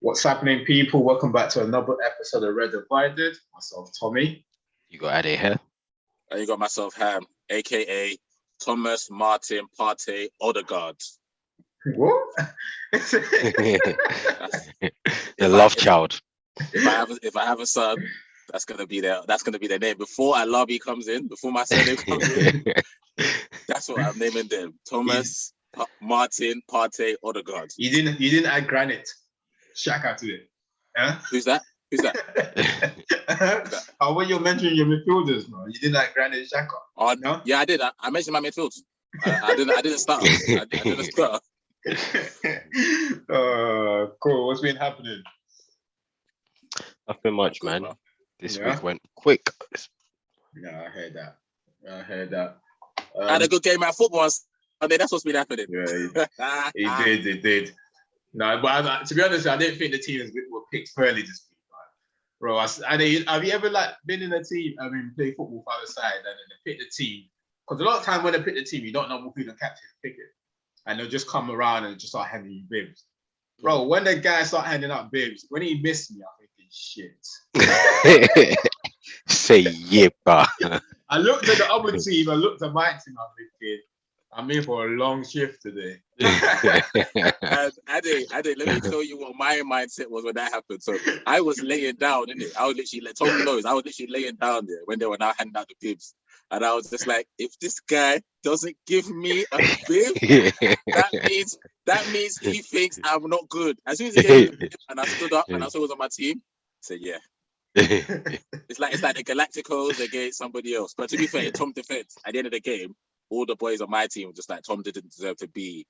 What's happening, people? Welcome back to another episode of Red Divided. Myself, Tommy. You got Ade here. And you got myself, Ham, aka Thomas Martin Partey Odegaard. What? The love child. If I have a son, that's gonna be their name. Before Alabi comes in, before my surname comes in, that's what I'm naming them. Thomas Martin Partey Odegaard. You didn't add Granite Xhaka to it. Huh? Who's that? Oh, when you're mentioning your midfielders, man, you didn't add Granite Xhaka. Oh no? Yeah, I did. I mentioned my midfield. I didn't start. I didn't start. Cool. What's been happening? Nothing much, man. This week went quick. Yeah, I heard that. I had a good game at football on Sunday. That's what's been happening. Yeah, he did. No, but to be honest, I didn't think the teams were picked fairly this week, bro. Have you ever been in a team? I mean, play football for the side and then they pick the team? Because a lot of time when they pick the team, you don't know who the captain is picking, and they'll just come around and just start handing you bibs, bro. When the guy start handing out bibs, when he missed me, I'm thinking shit. Say yeah, bro. I looked at the other team, I looked at my team, I'm thinking, I'm in for a long shift today. And Ade, let me tell you what my mindset was when that happened. So I was laying down, innit? I was literally, Tommy knows, I was literally laying down there when they were now handing out the bibs. And I was just like, if this guy doesn't give me a bib, that means he thinks I'm not good. As soon as he gave me the bib and I stood up and I saw it was on my team, I said, yeah. It's like the Galacticos against somebody else. But to be fair, in Tom's defense, at the end of the game, all the boys on my team were just like, Tom didn't deserve to be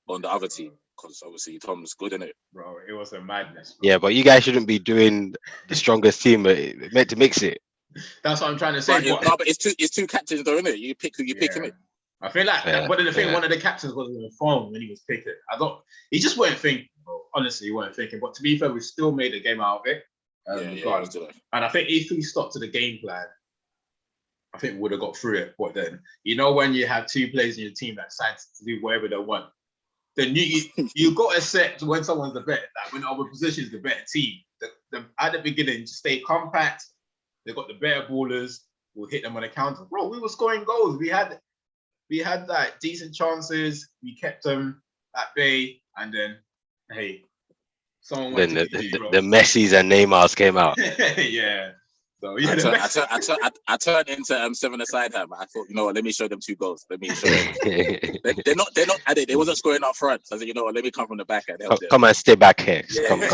on the other team because obviously Tom's good in it. Bro, it was a madness. Bro. Yeah, but you guys shouldn't be doing the strongest team, but meant to mix it. That's what I'm trying to say. But it's two captains though, innit? You pick who you pick, innit? I feel like, but the thing, one of the captains was on the phone when he was picking. He just weren't thinking, bro. Honestly, he weren't thinking. But to be fair, we still made a game out of it. And I think if we stuck to the game plan, I think we would have got through it. But then, when you have two players in your team that decide to do whatever they want, then you got to accept when someone's the better, like when our position is the better team. At the beginning, just stay compact. They got the better ballers. We'll hit them on the counter. Bro, we were scoring goals. We had like decent chances. We kept them at bay, and then hey, someone went the Messis and Neymars came out. Yeah. So yeah, I turned into 7-a-side ham. I thought, let me show them two goals. Let me show them. they're not. They wasn't scoring up front. So I said, let me come from the back and help them. Come and stay back here. Yeah. Come. It's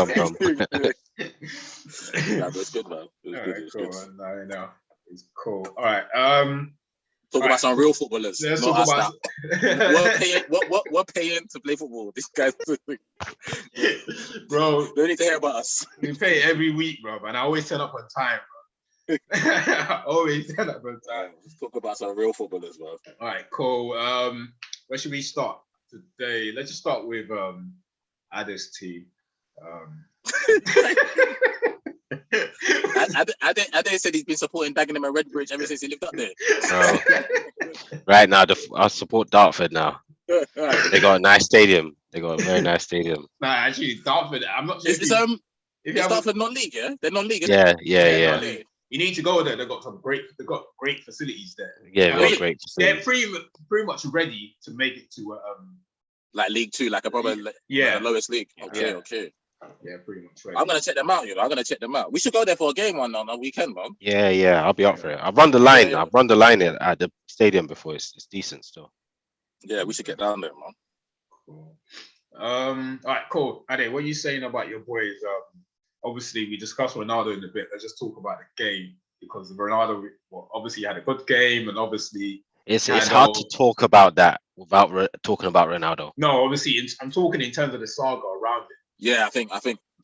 good, man. It's good. No, it's cool. All right. Talk about some real footballers. Let's not talk us about. We're paying to play football. This guy's bro. Don't need to hear about us. We pay every week, bro, and I always turn up on time, bro. Always turn up on time. Let's talk about some real footballers, bro. All right, cool. Where should we start today? Let's just start with Ade's team. Ade said he's been supporting Dagenham and Redbridge ever since he lived up there. Right now, I support Dartford now. They got a nice stadium. They got a very nice stadium. Nah, actually, Dartford. I'm not sure. Is Dartford non-league? Yeah, they're non-league. Yeah. You need to go there. They've got great facilities there. Yeah, they've got great They're facilities. pretty much ready to make it to like League Two, like a proper the lowest league. Okay. Yeah, pretty much ready. I'm gonna check them out. We should go there for a game on a weekend, man. Yeah, I'll be up for it. I've run the line. I've run the line at the stadium before. It's decent still. Yeah, we should get down there, man. Cool. All right, cool. Ade, what are you saying about your boys? Obviously, we discussed Ronaldo in a bit. Let's just talk about the game because Ronaldo, obviously, had a good game, and obviously, it's hard to talk about that without talking about Ronaldo. No, obviously, I'm talking in terms of the saga around it. Yeah, I think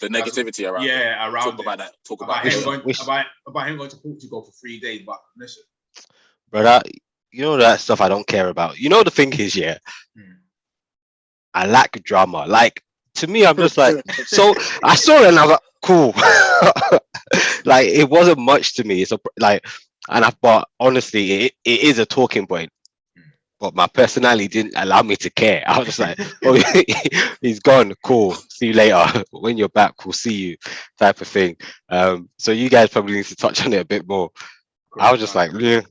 the negativity around. Yeah, around. Talk about that. Talk about him going to Portugal for 3 days without permission. Brother, that stuff I don't care about. The thing is, I lack drama. Like, to me, I'm just like, so I saw it and I was like, cool. Like, it wasn't much to me. But honestly, it is a talking point. but my personality didn't allow me to care. I was just like, oh, he's gone. Cool. See you later. When you're back, we'll see you, type of thing. So you guys probably need to touch on it a bit more. I was just like, yeah.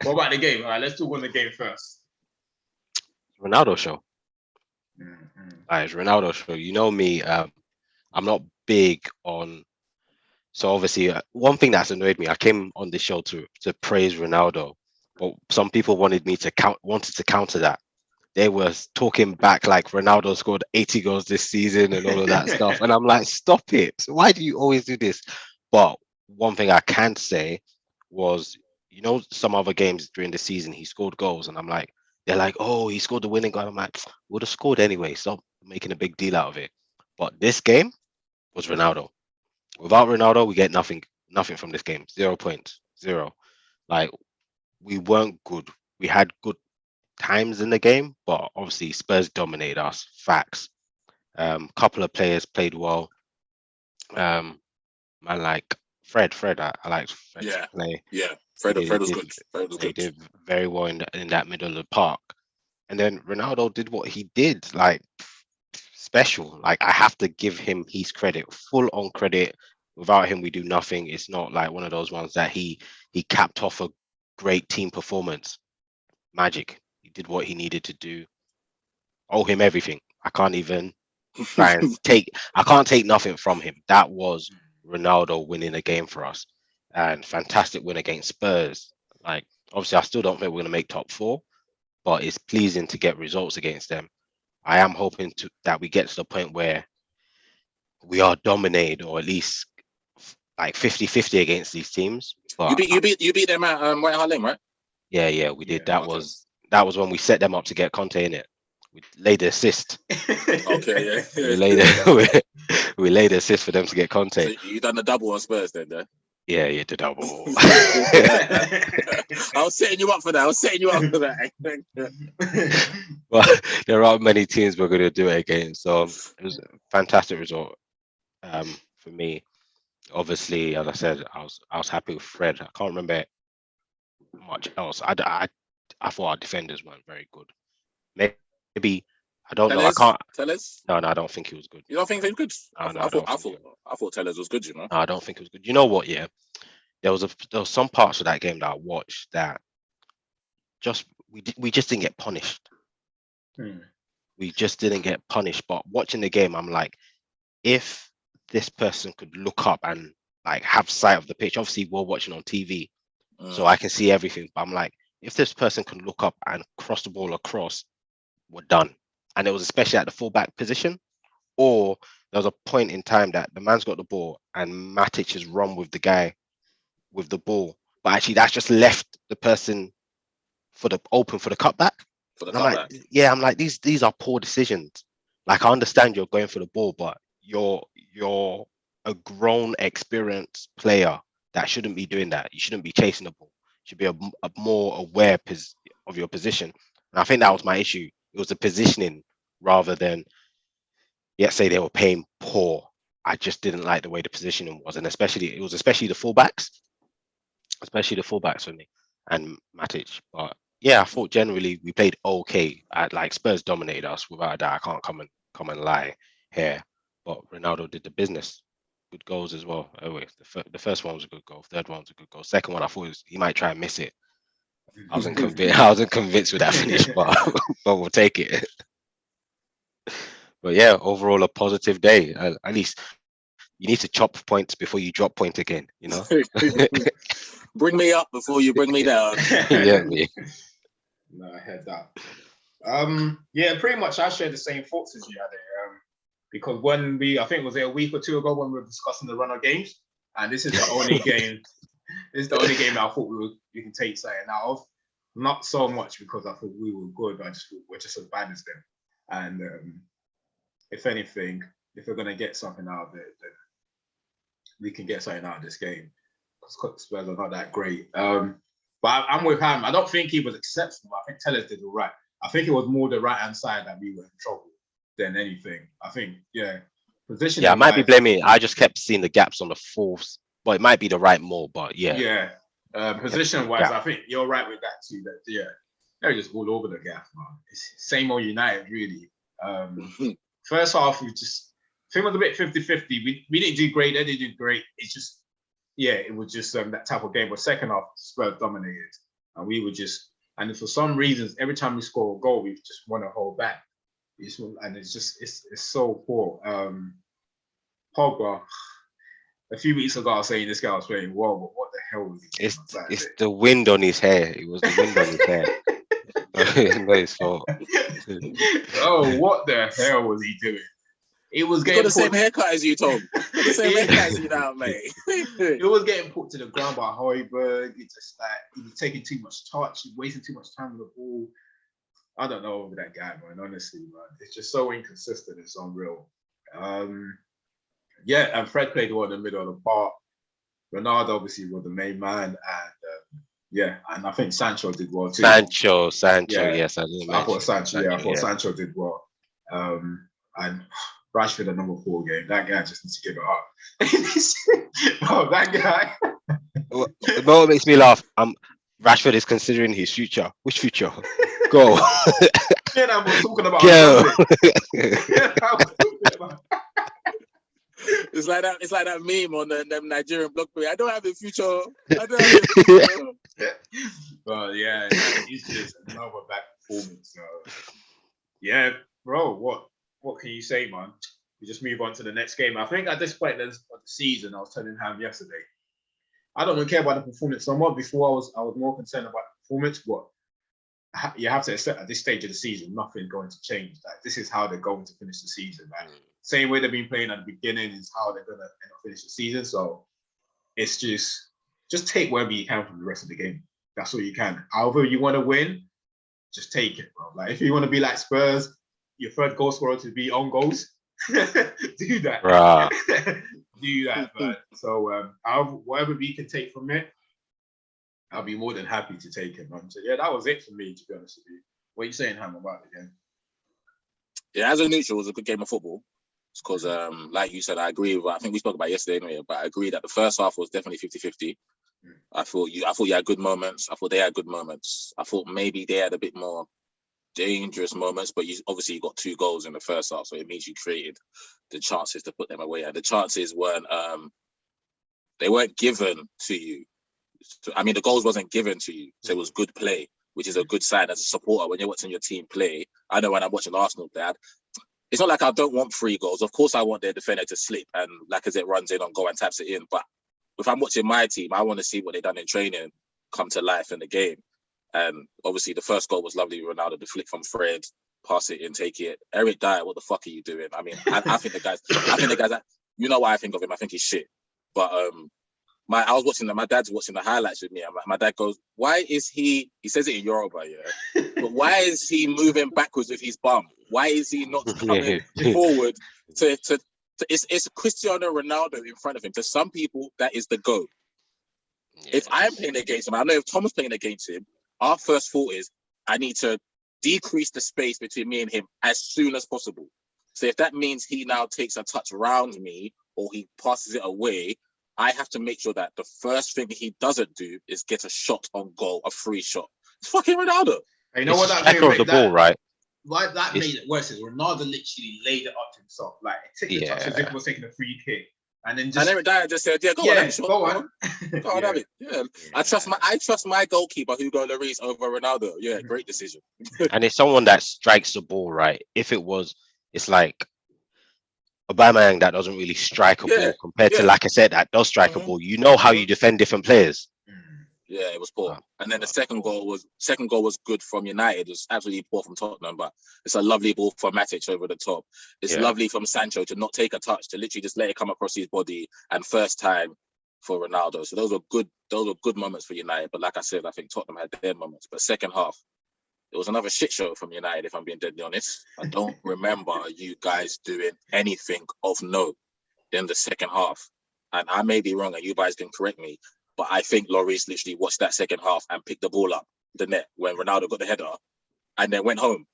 What about the game? All right, let's talk on the game first. Ronaldo show. It's Ronaldo show. You know me. I'm not big on. So obviously, one thing that's annoyed me, I came on this show to praise Ronaldo, but some people wanted to counter that. They were talking back like Ronaldo scored 80 goals this season and all of that stuff, and I'm like, stop it! So why do you always do this? But one thing I can say was, some other games during the season he scored goals, and I'm like, they're like, oh, he scored the winning goal. I'm like, would have scored anyway. Stop making a big deal out of it. But this game was Ronaldo. Without Ronaldo, we get nothing from this game. 0 points, zero. Like, we weren't good. We had good times in the game, but obviously Spurs dominated us. Facts. Couple of players played well. Man, like Fred, I liked Fred's play. Yeah, Fred was good. He did very well in that middle of the park. And then Ronaldo did what he did, like special. Like, I have to give him his credit, full on credit. Without him, we do nothing. It's not like one of those ones that he capped off a great team performance. Magic. He did what he needed to do. Owe him everything. I can't even try and take nothing from him. That was Ronaldo winning a game for us, and fantastic win against Spurs. Like, obviously, I still don't think we're going to make top 4, but it's pleasing to get results against them. I am hoping that we get to the point where we are dominated, or at least like 50-50 against these teams. But you beat them at White Hart Lane, right? Yeah, we did. That was when we set them up to get Conte in it. We laid the assist. Okay, yeah. we laid the assist for them to get Conte. So you done the double on Spurs then, yeah? Yeah, the double. I was setting you up for that. But there aren't many teams we're going to do it against. So it was a fantastic result for me. Obviously, as I said, I was happy with Fred. I can't remember much else. I thought our defenders weren't very good. Maybe I don't know. I can't. Tellers? No, I don't think he was good. You don't think he was good? I thought Tellers was good. No, I don't think it was good. You know what? Yeah, there was some parts of that game that I watched that we just didn't get punished. We just didn't get punished. But watching the game, I'm like, if this person could look up and like have sight of the pitch. Obviously, we're watching on TV, so I can see everything. But I'm like, if this person can look up and cross the ball across, we're done. And it was especially at the fullback position, or there was a point in time that the man's got the ball and Matic has run with the guy with the ball, but actually that's just left the person open for the cutback. I'm like, these are poor decisions. Like, I understand you're going for the ball, but you're a grown, experienced player that shouldn't be doing that. You shouldn't be chasing the ball. You should be a more aware of your position. And I think that was my issue. It was the positioning rather than, say they were playing poor. I just didn't like the way the positioning was, and especially the fullbacks, for me and Matic. But yeah, I thought generally we played okay. Like, Spurs dominated us without that. I can't come and lie here. But Ronaldo did the business. Good goals as well. Anyway, the first one was a good goal. Third one was a good goal. Second one, I thought he might try and miss it. I wasn't convinced with that finish, but we'll take it. But yeah, overall a positive day. At least you need to chop points before you drop point again. Bring me up before you bring me down. Yeah, me. No, I heard that. Yeah, pretty much I share the same thoughts as you had it. Because I think it was a week or two ago when we were discussing the run of games, and this is the only game. This is the only game I thought we can take something out of. Not so much because I thought we were good, but I just thought we're just as bad as them. And if anything, if we're gonna get something out of it, then we can get something out of this game. Because Spurs are not that great. But I'm with Ham. I don't think he was exceptional. I think Tellers did all right. I think it was more the right hand side that we were in trouble than anything. I think, position. Yeah, I might be blaming. I just kept seeing the gaps on the fourths, but it might be the right more. But yeah. Position-wise, I think you're right with that too. That they're just all over the gap, man. It's same old United, really. First half, I think it was a bit 50-50. We didn't do great. They didn't do great. It's just, it was just that type of game. But second half, Spurs dominated, and we were just. And for some reasons, every time we score a goal, we just want to hold back. And it's so poor. Pogba. A few weeks ago, I was saying this guy was playing well, but what the hell was he doing? It's the wind on his hair. It was the wind on his hair. No, his fault. Oh, what the hell was he doing? It was getting got the same haircut as you, Tom. The same haircut as you now, mate. It was getting put to the ground by Højbjerg. It's just like he was taking too much touch, wasting too much time with the ball. I don't know over that guy, man. Honestly, man, it's just so inconsistent. It's unreal. And Fred played well in the middle of the park. Ronaldo obviously was the main man, and and I think Sancho did well too. Sancho, yes, I didn't. I thought Sancho did well. And Rashford, a number 4 game. That guy just needs to give it up. Oh, that guy. What makes me laugh? Rashford is considering his future. Which future? Go. I was talking about. It's like that meme on them Nigerian block. I don't have a future. I don't have a future. Well, it's just another bad performance. Bro, what can you say, man? We just move on to the next game. I think at this point of the season, I was telling Ham yesterday, I don't really care about the performance so much. Before I was more concerned about the performance, but you have to accept at this stage of the season, nothing's going to change. Like, this is how they're going to finish the season. Like, same way they've been playing at the beginning is how they're going to end up finish the season. So it's just take whatever you can from the rest of the game. That's all you can. However you want to win, just take it, bro. Like, if you want to be like Spurs, your third goal scorer to be on goals, do that. Do that, man. So whatever we can take from it, I'll be more than happy to take it, man. So that was it for me, to be honest with you. What are you saying, Ham, about the game? Yeah, as a neutral, it was a good game of football. Because, like you said, I agree with. I think we spoke about it yesterday anyway, but I agree that the first half was definitely 50-50. I thought you had good moments. I thought they had good moments. I thought maybe they had a bit more dangerous moments, but you got 2 goals in the first half, so it means you created the chances to put them away. And the chances weren't given to you. I mean, the goals wasn't given to you, so it was good play, which is a good sign as a supporter when you're watching your team play. I know when I'm watching Arsenal play, it's not like I don't want 3 goals. Of course, I want their defender to slip and Lacazette runs in on goal and taps it in. But if I'm watching my team, I want to see what they've done in training come to life in the game. And obviously, the first goal was lovely. Ronaldo, the flick from Fred, pass it in, take it. Eric Dyer, what the fuck are you doing? I mean, I think the guys, you know what I think of him. I think he's shit. But I was watching my dad's watching the highlights with me. And my dad goes, why is he says it in Yoruba, but why is he moving backwards with his bum? Why is he not coming forward it's Cristiano Ronaldo in front of him. To some people, that is the GOAT. If I'm playing against him, I know if Tom's playing against him, our first thought is, I need to decrease the space between me and him as soon as possible. So if that means he now takes a touch around me or he passes it away, I have to make sure that the first thing he doesn't do is get a shot on goal, a free shot. It's fucking Ronaldo. And you know what? That of the ball, right? Why that made it worse is Ronaldo literally laid it up to himself. Like, it took the touch as if he was taking a free kick. And then Eric Dyer just said, go on. Have it. Yeah. I trust my goalkeeper, Hugo Lloris, over Ronaldo. Yeah, great decision. And it's someone that strikes the ball, right? If it's like Aubameyang that doesn't really strike a ball compared to, like I said, that does strike a ball. You know how you defend different players. Yeah, it was poor. And then the second goal was good from United. It was absolutely poor from Tottenham, but it's a lovely ball for Matic over the top. It's lovely from Sancho to not take a touch, to literally just let it come across his body, and first time for Ronaldo. So those were good moments for United. But like I said, I think Tottenham had their moments. But second half, it was another shit show from United, if I'm being deadly honest. I don't remember you guys doing anything of note in the second half. And I may be wrong, and you guys can correct me, but I think Lloris literally watched that second half and picked the ball up the net when Ronaldo got the header and then went home.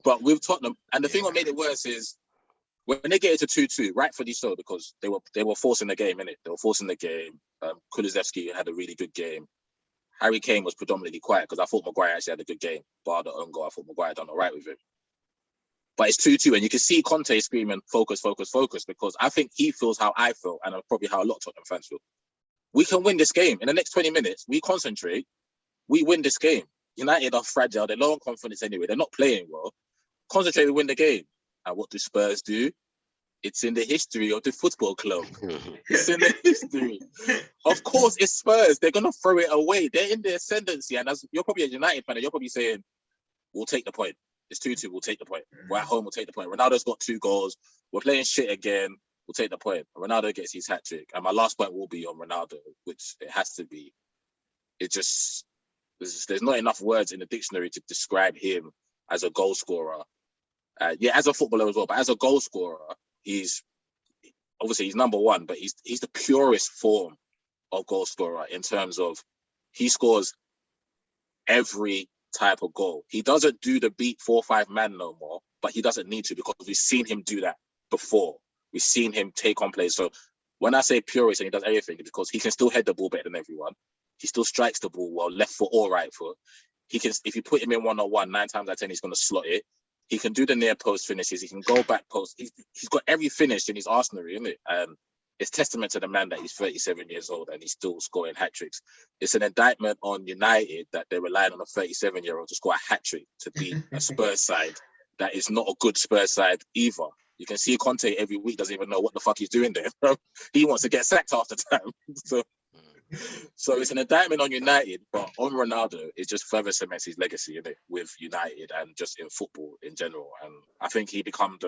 But with Tottenham, and the thing that made it worse is when they get into 2-2, rightfully so, because they were forcing the game, innit? They were forcing the game. Kulusevski had a really good game. Harry Kane was predominantly quiet because I thought Maguire actually had a good game. Bar the own goal, I thought Maguire done all right with him. But it's 2-2, and you can see Conte screaming, focus, focus, focus, because I think he feels how I feel, and probably how a lot of Tottenham fans feel. We can win this game. In the next 20 minutes, we concentrate, we win this game. United are fragile, they're low on confidence anyway, they're not playing well. Concentrate, we win the game. And what do Spurs do? It's in the history of the football club. It's in the history. Of course, it's Spurs. They're going to throw it away. They're in the ascendancy. And as you're probably a United fan, you're probably saying, we'll take the point. It's 2-2, we'll take the point. We're at home, we'll take the point. Ronaldo's got 2 goals. We're playing shit again. We'll take the point. Ronaldo gets his hat-trick. And my last point will be on Ronaldo, which it has to be. It just, there's not enough words in the dictionary to describe him as a goal scorer. As a footballer as well, but as a goal scorer, he's number one, but he's the purest form of goal scorer in terms of he scores every type of goal. He doesn't do the beat 4-5 man no more, but he doesn't need to because we've seen him do that before. We've seen him take on plays. So when I say purist and he does everything, it's because he can still head the ball better than everyone. He still strikes the ball well, left foot or right foot. He can, if you put him in 1-on-1, 9 times out of 10 he's going to slot it. He can do the near post finishes. He can go back post. He's got every finish in his arsenal, isn't it? It's testament to the man that he's 37 years old and he's still scoring hat tricks. It's an indictment on United that they're relying on a 37-year-old to score a hat trick to beat a Spurs side that is not a good Spurs side either. You can see Conte every week doesn't even know what the fuck he's doing there. He wants to get sacked half the time. So it's an indictment on United, but on Ronaldo, it just further cements his legacy, innit, with United and just in football in general. And I think he become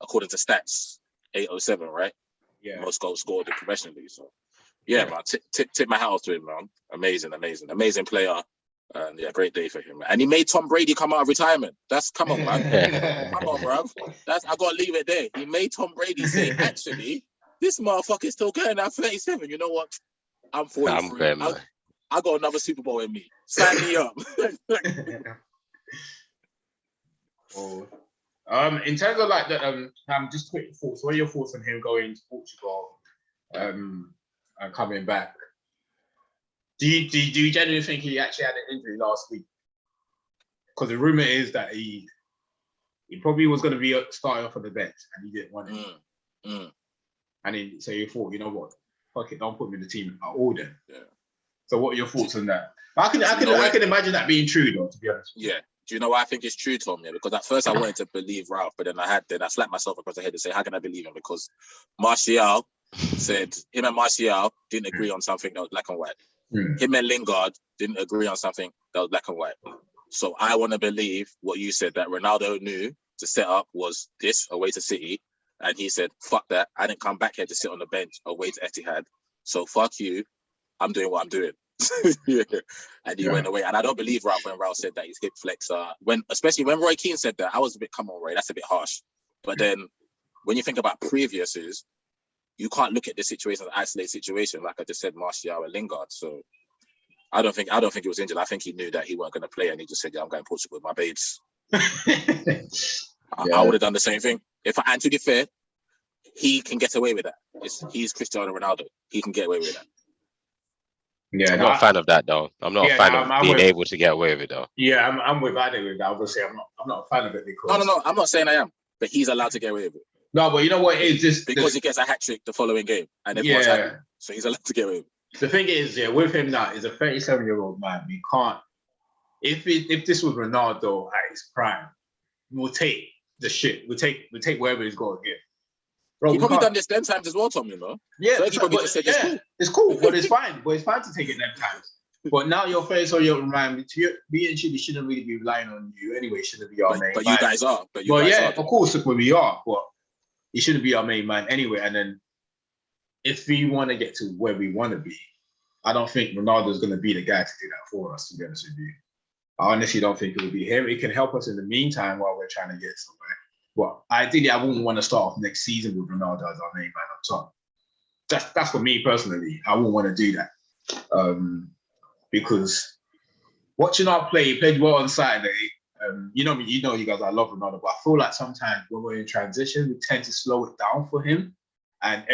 according to stats, 807, right? Yeah. Most goals scored professionally. So yeah, man, tip my hat off to him, man. Amazing player. And yeah, great day for him. And he made Tom Brady come out of retirement. Come on, man. Come on, bro. I gotta leave it there. He made Tom Brady say, actually, this motherfucker is still going at 37. You know what? I'm 43. I'm great, man. I got another Super Bowl in me. Sign me up. In terms of like the just quick thoughts. What are your thoughts on him going to Portugal and coming back? Do you genuinely think he actually had an injury last week? Because the rumor is that he probably was going to be starting off on the bench and he didn't want it. And so you thought, you know what? Fuck it, don't put me in the team at all then. Yeah. So what are your thoughts on that? I can imagine that being true though, to be honest. Yeah. Do you know why I think it's true, Tom? Yeah, because at first I wanted to believe Ralph, but then I slapped myself across the head and say, how can I believe him? Because Martial said him and Martial didn't agree on something that was black and white. Him and Lingard didn't agree on something that was black and white. So I want to believe what you said, that Ronaldo knew the setup was this away to City. And he said, fuck that. I didn't come back here to sit on the bench away to Etihad. So fuck you. I'm doing what I'm doing. Yeah. And he went away. And I don't believe Ralph when Ralph said that his hip flexor. Especially when Roy Keane said that, I was a bit, come on, Roy, that's a bit harsh. But then when you think about previously, you can't look at this situation as an isolated situation. Like I just said, Martial and Lingard. So I don't think he was injured. I think he knew that he weren't going to play. And he just said, yeah, I'm going to Portugal with my babes. I would have done the same thing. And to be fair, he can get away with that. He's Cristiano Ronaldo. He can get away with that. Yeah, I'm not a fan of that though. I'm not a fan of being able to get away with it though. Yeah, I'm with Ade with that. Obviously, I'm not a fan of it because no. I'm not saying I am, but he's allowed to get away with it. No, but you know what? It's just because he gets a hat trick the following game, and everyone's happy, so he's allowed to get away with it. The thing is, with him now, he's a 37-year-old man. We can't. If this was Ronaldo at his prime, we'll take the shit. We take wherever he's got to give. Bro, he probably done this 10 times as well, Tom, you know? Yeah, so he probably just said, it's cool, but it's fine. But it's fine to take it 10 times. But now your face or your man, we and Chile shouldn't really be relying on you anyway. Shouldn't be our main but man. You guys are. But of course, we are. But he shouldn't be our main man anyway. And then if we want to get to where we want to be, I don't think Ronaldo's going to be the guy to do that for us, to be honest with you. I honestly don't think it will be him. It can help us in the meantime while we're trying to get somewhere. But ideally, I wouldn't want to start off next season with Ronaldo as our main man up top. That's for me personally. I wouldn't want to do that. Because watching our play, he played well on Saturday. you know me, you guys, I love Ronaldo, but I feel like sometimes when we're in transition, we tend to slow it down for him, and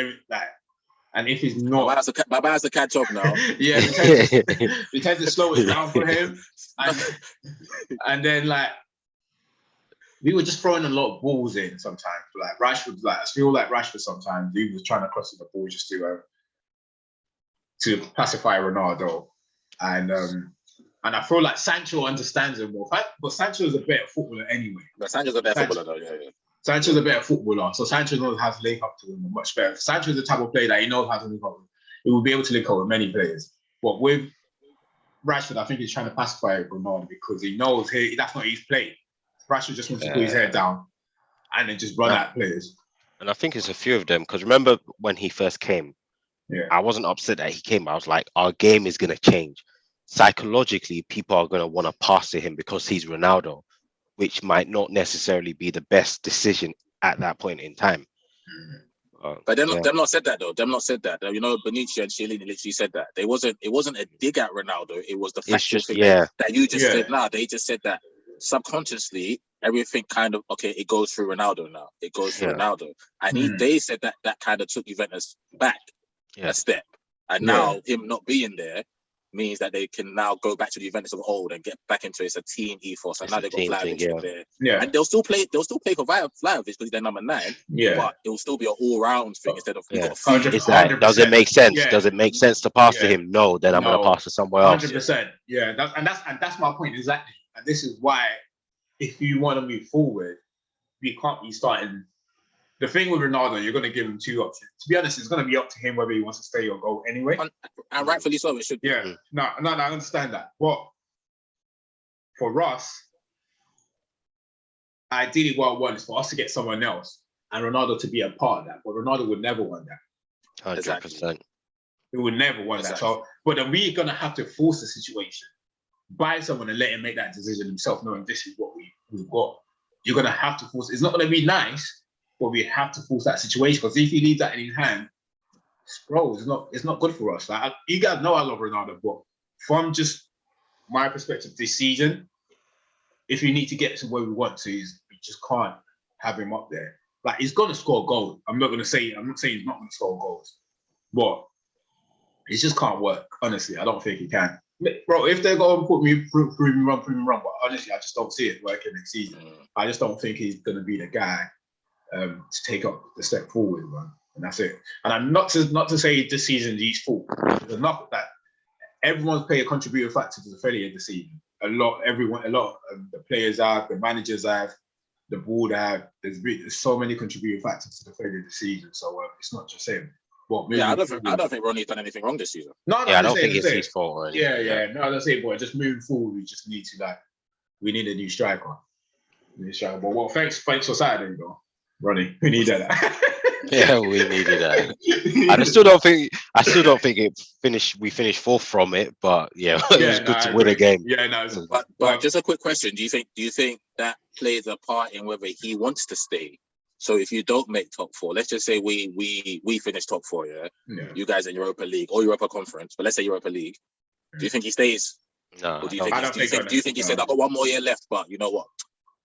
if he's not, my man's to catch up now. Yeah, we tend to slow it down for him, and then like we were just throwing a lot of balls in sometimes. Like Rashford, I feel like Rashford sometimes he was trying to cross the ball just to pacify Ronaldo, and I feel like Sancho understands him more. But Sancho is a better footballer anyway. But Sancho's a better footballer though, yeah. Sancho's a better footballer, so Sancho knows how to link up to him much better. Sancho's the type of player that he knows how to link up with. He will be able to link up with many players. But with Rashford, I think he's trying to pacify Ronaldo because he knows that's not his play. Rashford just wants to put his head down and then just run at players. And I think it's a few of them because remember when he first came, I wasn't upset that he came. I was like, our game is going to change. Psychologically, people are going to want to pass to him because he's Ronaldo, which might not necessarily be the best decision at that point in time. But them not said that though. Them not said that. You know, Benicio and Chiellini literally said that. It wasn't a dig at Ronaldo. It was the factual thing that you just said. Now they just said that subconsciously everything kind of it goes through Ronaldo now. It goes through Ronaldo, and they said that kind of took Juventus back a step, and now him not being there means that they can now go back to the Juventus of old and get back into it's a team ethos. And now they've got Vlahovic there. And they'll still play for Vlahovic because they're number 9. But it'll still be an all-round thing instead of you've got it's like, does it make sense? Does it make sense to pass to him? No, then I'm gonna pass to somewhere else. 100%. Yeah, that's my point exactly. And this is why if you want to move forward, you can't be starting. The thing with Ronaldo, you're going to give him 2 options. To be honest, it's going to be up to him whether he wants to stay or go anyway. And rightfully so, it should be. Yeah, no, I understand that. But for us, ideally what I want is for us to get someone else and Ronaldo to be a part of that. But Ronaldo would never want that. 100%. He would never want that. So, but then we're going to have to force the situation. Buy someone and let him make that decision himself, knowing this is what we've got. You're going to have to force it. It's not going to be nice, but we have to force that situation because if you leave that in his hand, bro, it's not good for us. Like you guys know I love Ronaldo, but from just my perspective this season, if we need to get to where we want to, we just can't have him up there. Like he's gonna score goals. I'm not saying he's not gonna score goals, but it just can't work. Honestly, I don't think he can. Bro, if they're going to prove me wrong, but honestly, I just don't see it working next season. I just don't think he's going to be the guy to take up the step forward, man. And that's it. And I'm not to say this season he's fault. There's not that everyone's played a contributing factor to the failure of the season. A lot of the players have, the managers have, the board have. There's so many contributing factors to the failure of the season. So it's not just him. I don't think Ronnie's done anything wrong this season. No, I don't think it's his fault. No, that's it, boy. Just moving forward, we just need to we need a new striker. But thanks for Saturday, though, Ronnie. We need that. Yeah, we needed that. I still don't think we finished 4th from it, but it was good to win a game. Yeah, no. But just a quick question: Do you think that plays a part in whether he wants to stay? So if you don't make top 4, let's just say we finish top 4, you guys in Europa League or Europa Conference, but let's say Europa League. Do you think he stays? No. Or do you think he said I've got 1 more year left, but you know what?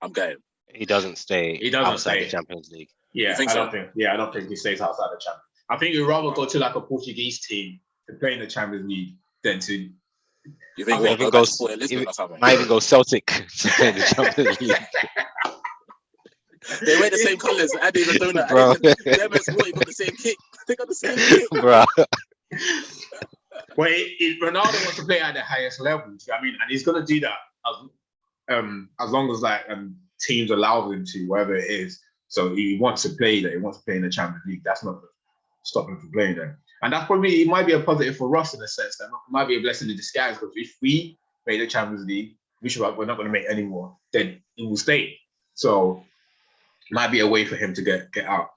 I'm going. He doesn't stay. He doesn't outside stay. the Champions League. Yeah, I don't think he stays outside the Champions. I think he'd rather go to like a Portuguese team to play in the Champions League than to. You think might even go Celtic to play in the Champions League. They wear the same colours. I didn't even know that. Bro. They got the same kit. They got the same kit. Bro. Well, Ronaldo wants to play at the highest level. I mean, and he's going to do that as long as teams allow him to, wherever it is. So he wants to play there. He wants to play in the Champions League. That's not stopping him from playing there. And that's probably, it might be a positive for us in a sense. That might be a blessing in disguise because if we make the Champions League, we're not going to make any more, then he will stay. So might be a way for him to get out.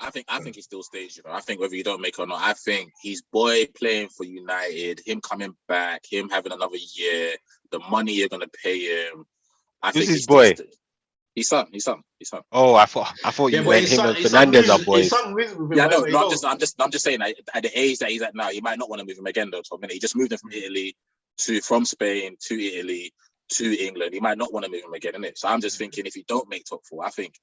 I think he still stays, I think whether you don't make it or not, I think his boy playing for United, him coming back, him having another year, the money you're gonna pay him. I think his boy. His son. Oh, I thought you meant him and Fernandez are boys. Yeah, no, I'm just saying at the age that he's at now, you might not want to move him again though. So he just moved him from Spain to Italy. to England. He might not want to move him again, innit? So I'm just thinking, if he don't make top 4, I think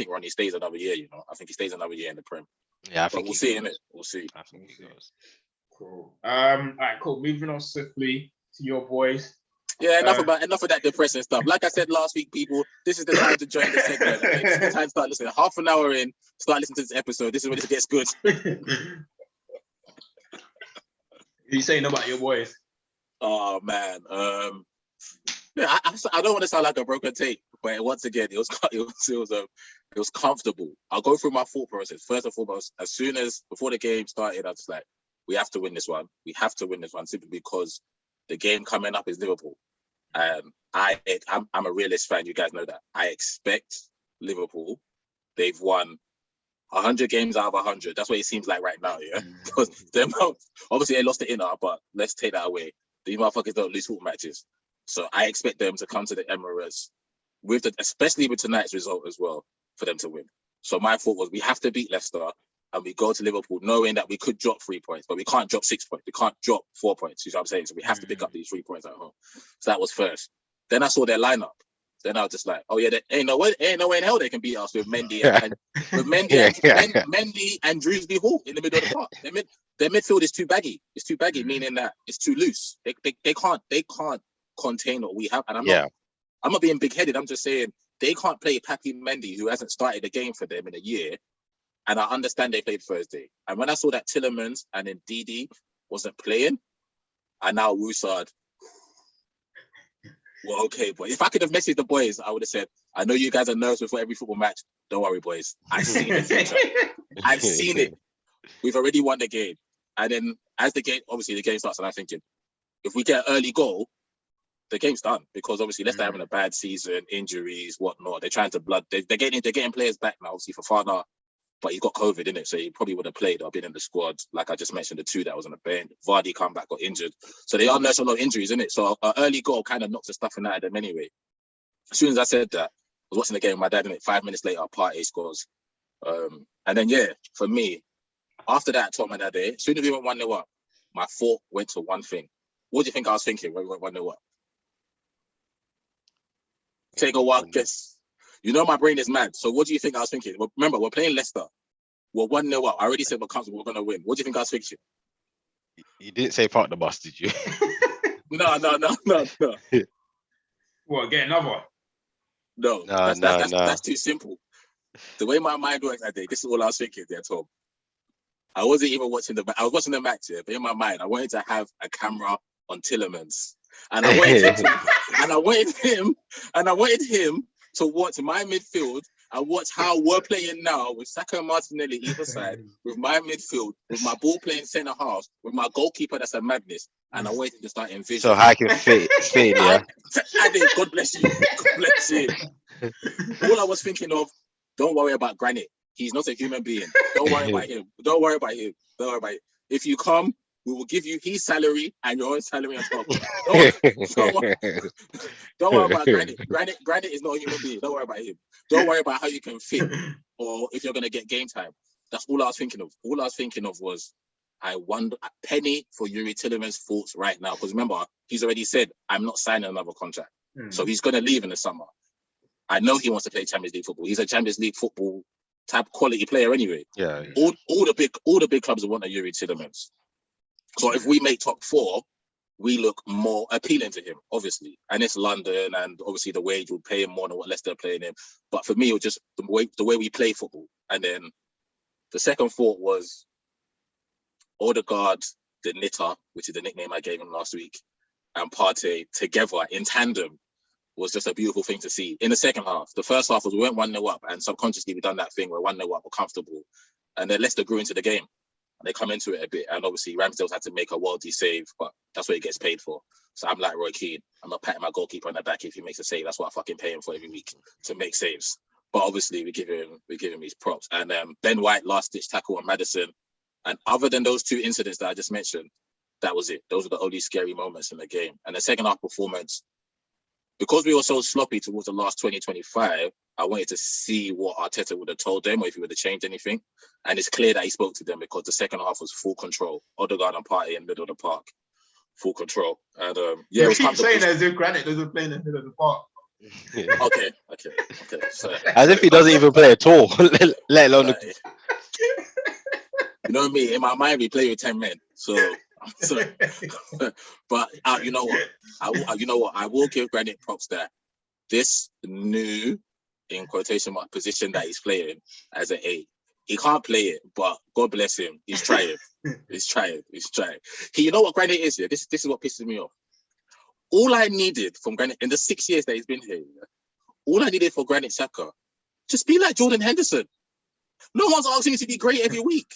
Ronnie stays another year. You know, I think he stays another year in the Prem. Yeah, I think we'll see, innit? We'll see. I think he goes. Cool. All right, cool. Moving on swiftly to your boys. Yeah, enough of that depressing stuff. Like I said last week, people, this is the time to join the segment. Okay? This is the time to start listening. Half an hour in, start listening to this episode. This is when it gets good. You saying about your boys? Oh man, yeah, I don't want to sound like a broken tape, but once again, it was comfortable. I'll go through my thought process. First and foremost, before the game started, I was like, we have to win this one. We have to win this one simply because the game coming up is Liverpool. I'm a realist fan. You guys know that. I expect Liverpool. They've won 100 games out of 100. That's what it seems like right now, yeah? Because obviously they lost to Inter, but let's take that away. These motherfuckers don't lose football matches. So I expect them to come to the Emirates, especially with tonight's result as well, for them to win. So my thought was, we have to beat Leicester, and we go to Liverpool knowing that we could drop 3 points, but we can't drop 6 points. We can't drop 4 points, you know what I'm saying? So we have to pick up these 3 points at home. So that was first. Then I saw their lineup. Then I was just like, oh yeah, there ain't no way in hell they can beat us with Mendy and Mendy and Drewsby Hall in the middle of the park. Their midfield is too baggy. It's too baggy, meaning that it's too loose. They can't contain what we have. And I'm not being big-headed. I'm just saying they can't play Papi Mendy, who hasn't started a game for them in a year. And I understand they played Thursday. And when I saw that Tielemans and then Didi wasn't playing, and now Woodside, well, okay, but if I could have messaged the boys, I would have said, I know you guys are nervous before every football match. Don't worry, boys. I've seen the future. I've seen it. We've already won the game. And then as the game starts, and I'm thinking, if we get an early goal, the game's done. Because obviously Leicester having a bad season, injuries, whatnot. They're trying to they're getting players back now, obviously for Fafana. But he got COVID, innit? So he probably would have played or been in the squad. Like I just mentioned, the 2 that was on the bench. Vardy come back, got injured. So they are nursing a lot of injuries, innit? So an early goal kind of knocks the stuffing out of them anyway. As soon as I said that, I was watching the game with my dad, innit? 5 minutes later, Partey scores. And then, for me, after that, I told my dad, as soon as we went 1-0 up, my thought went to one thing. What do you think I was thinking when we went 1-0 up? Take a wild guess. You know my brain is mad. So what do you think I was thinking? Well, remember, we're playing Leicester. We're 1-0 up. I already said we're comfortable. We're going to win. What do you think I was thinking? You didn't say park the bus, did you? No. What, get another? No. That's too simple. The way my mind works that day, this is all I was thinking there, Tom. I wasn't even watching I was watching the match here, but in my mind, I wanted to have a camera on Tielemans. And I wanted him to watch my midfield and watch how we're playing now with Saka and Martinelli either side, with my midfield, with my ball playing centre half, with my goalkeeper that's a madness, and I wanted to start envisioning. So how I can fit yeah. I did. God bless you. God bless you. All I was thinking of, don't worry about Granit. He's not a human being. Don't worry about him. Don't worry about him. If you come, we will give you his salary and your own salary on top. Don't worry about Granit. Granit is not a human being. Don't worry about him. Don't worry about how you can fit or if you're going to get game time. That's all I was thinking of. All I was thinking of was, I wonder, a penny for Yuri Tielemans' thoughts right now. Because remember, he's already said, I'm not signing another contract. So he's going to leave in the summer. I know he wants to play Champions League football. He's a Champions League football type quality player anyway. Yeah. All the big clubs want a Yuri Tielemans. So if we make top 4, we look more appealing to him, obviously. And it's London, and obviously the wage would pay him more than what Leicester are paying him. But for me, it was just the way we play football. And then the second thought was Odegaard, the knitter, which is the nickname I gave him last week, and Partey together in tandem was just a beautiful thing to see. In the second half, the first half was we went 1-0 up, and subconsciously we done that thing where 1-0 up, we're comfortable. And then Leicester grew into the game. They come into it a bit, and obviously Ramsdale's had to make a worldy save, but that's what he gets paid for. So I'm like Roy Keane. I'm not patting my goalkeeper on the back if he makes a save. That's what I fucking pay him for every week, to make saves. But obviously we give him his props. And Ben White last ditch tackle on Maddison. And other than those 2 incidents that I just mentioned, that was it. Those were the only scary moments in the game. And the second half performance, because we were so sloppy towards the last 20-25, I wanted to see what Arteta would have told them, or if he would have changed anything. And it's clear that he spoke to them, because the second half was full control. Odegaard and Partey in the middle of the park. full control. And yeah, we keep saying as if Granit doesn't play in the middle of the park. Okay. So, as if he doesn't even play at all, let alone. You know me, in my mind, we play with 10 men. So but you know what? I will give Granit props there. This new, in quotation mark, position that he's playing as an 8, he can't play it, but God bless him, he's trying. He's trying. You know what Granit is here? This is what pisses me off. All I needed from Granit in the 6 years that he's been here, all I needed for Granit Xhaka, just be like Jordan Henderson. No one's asking you to be great every week.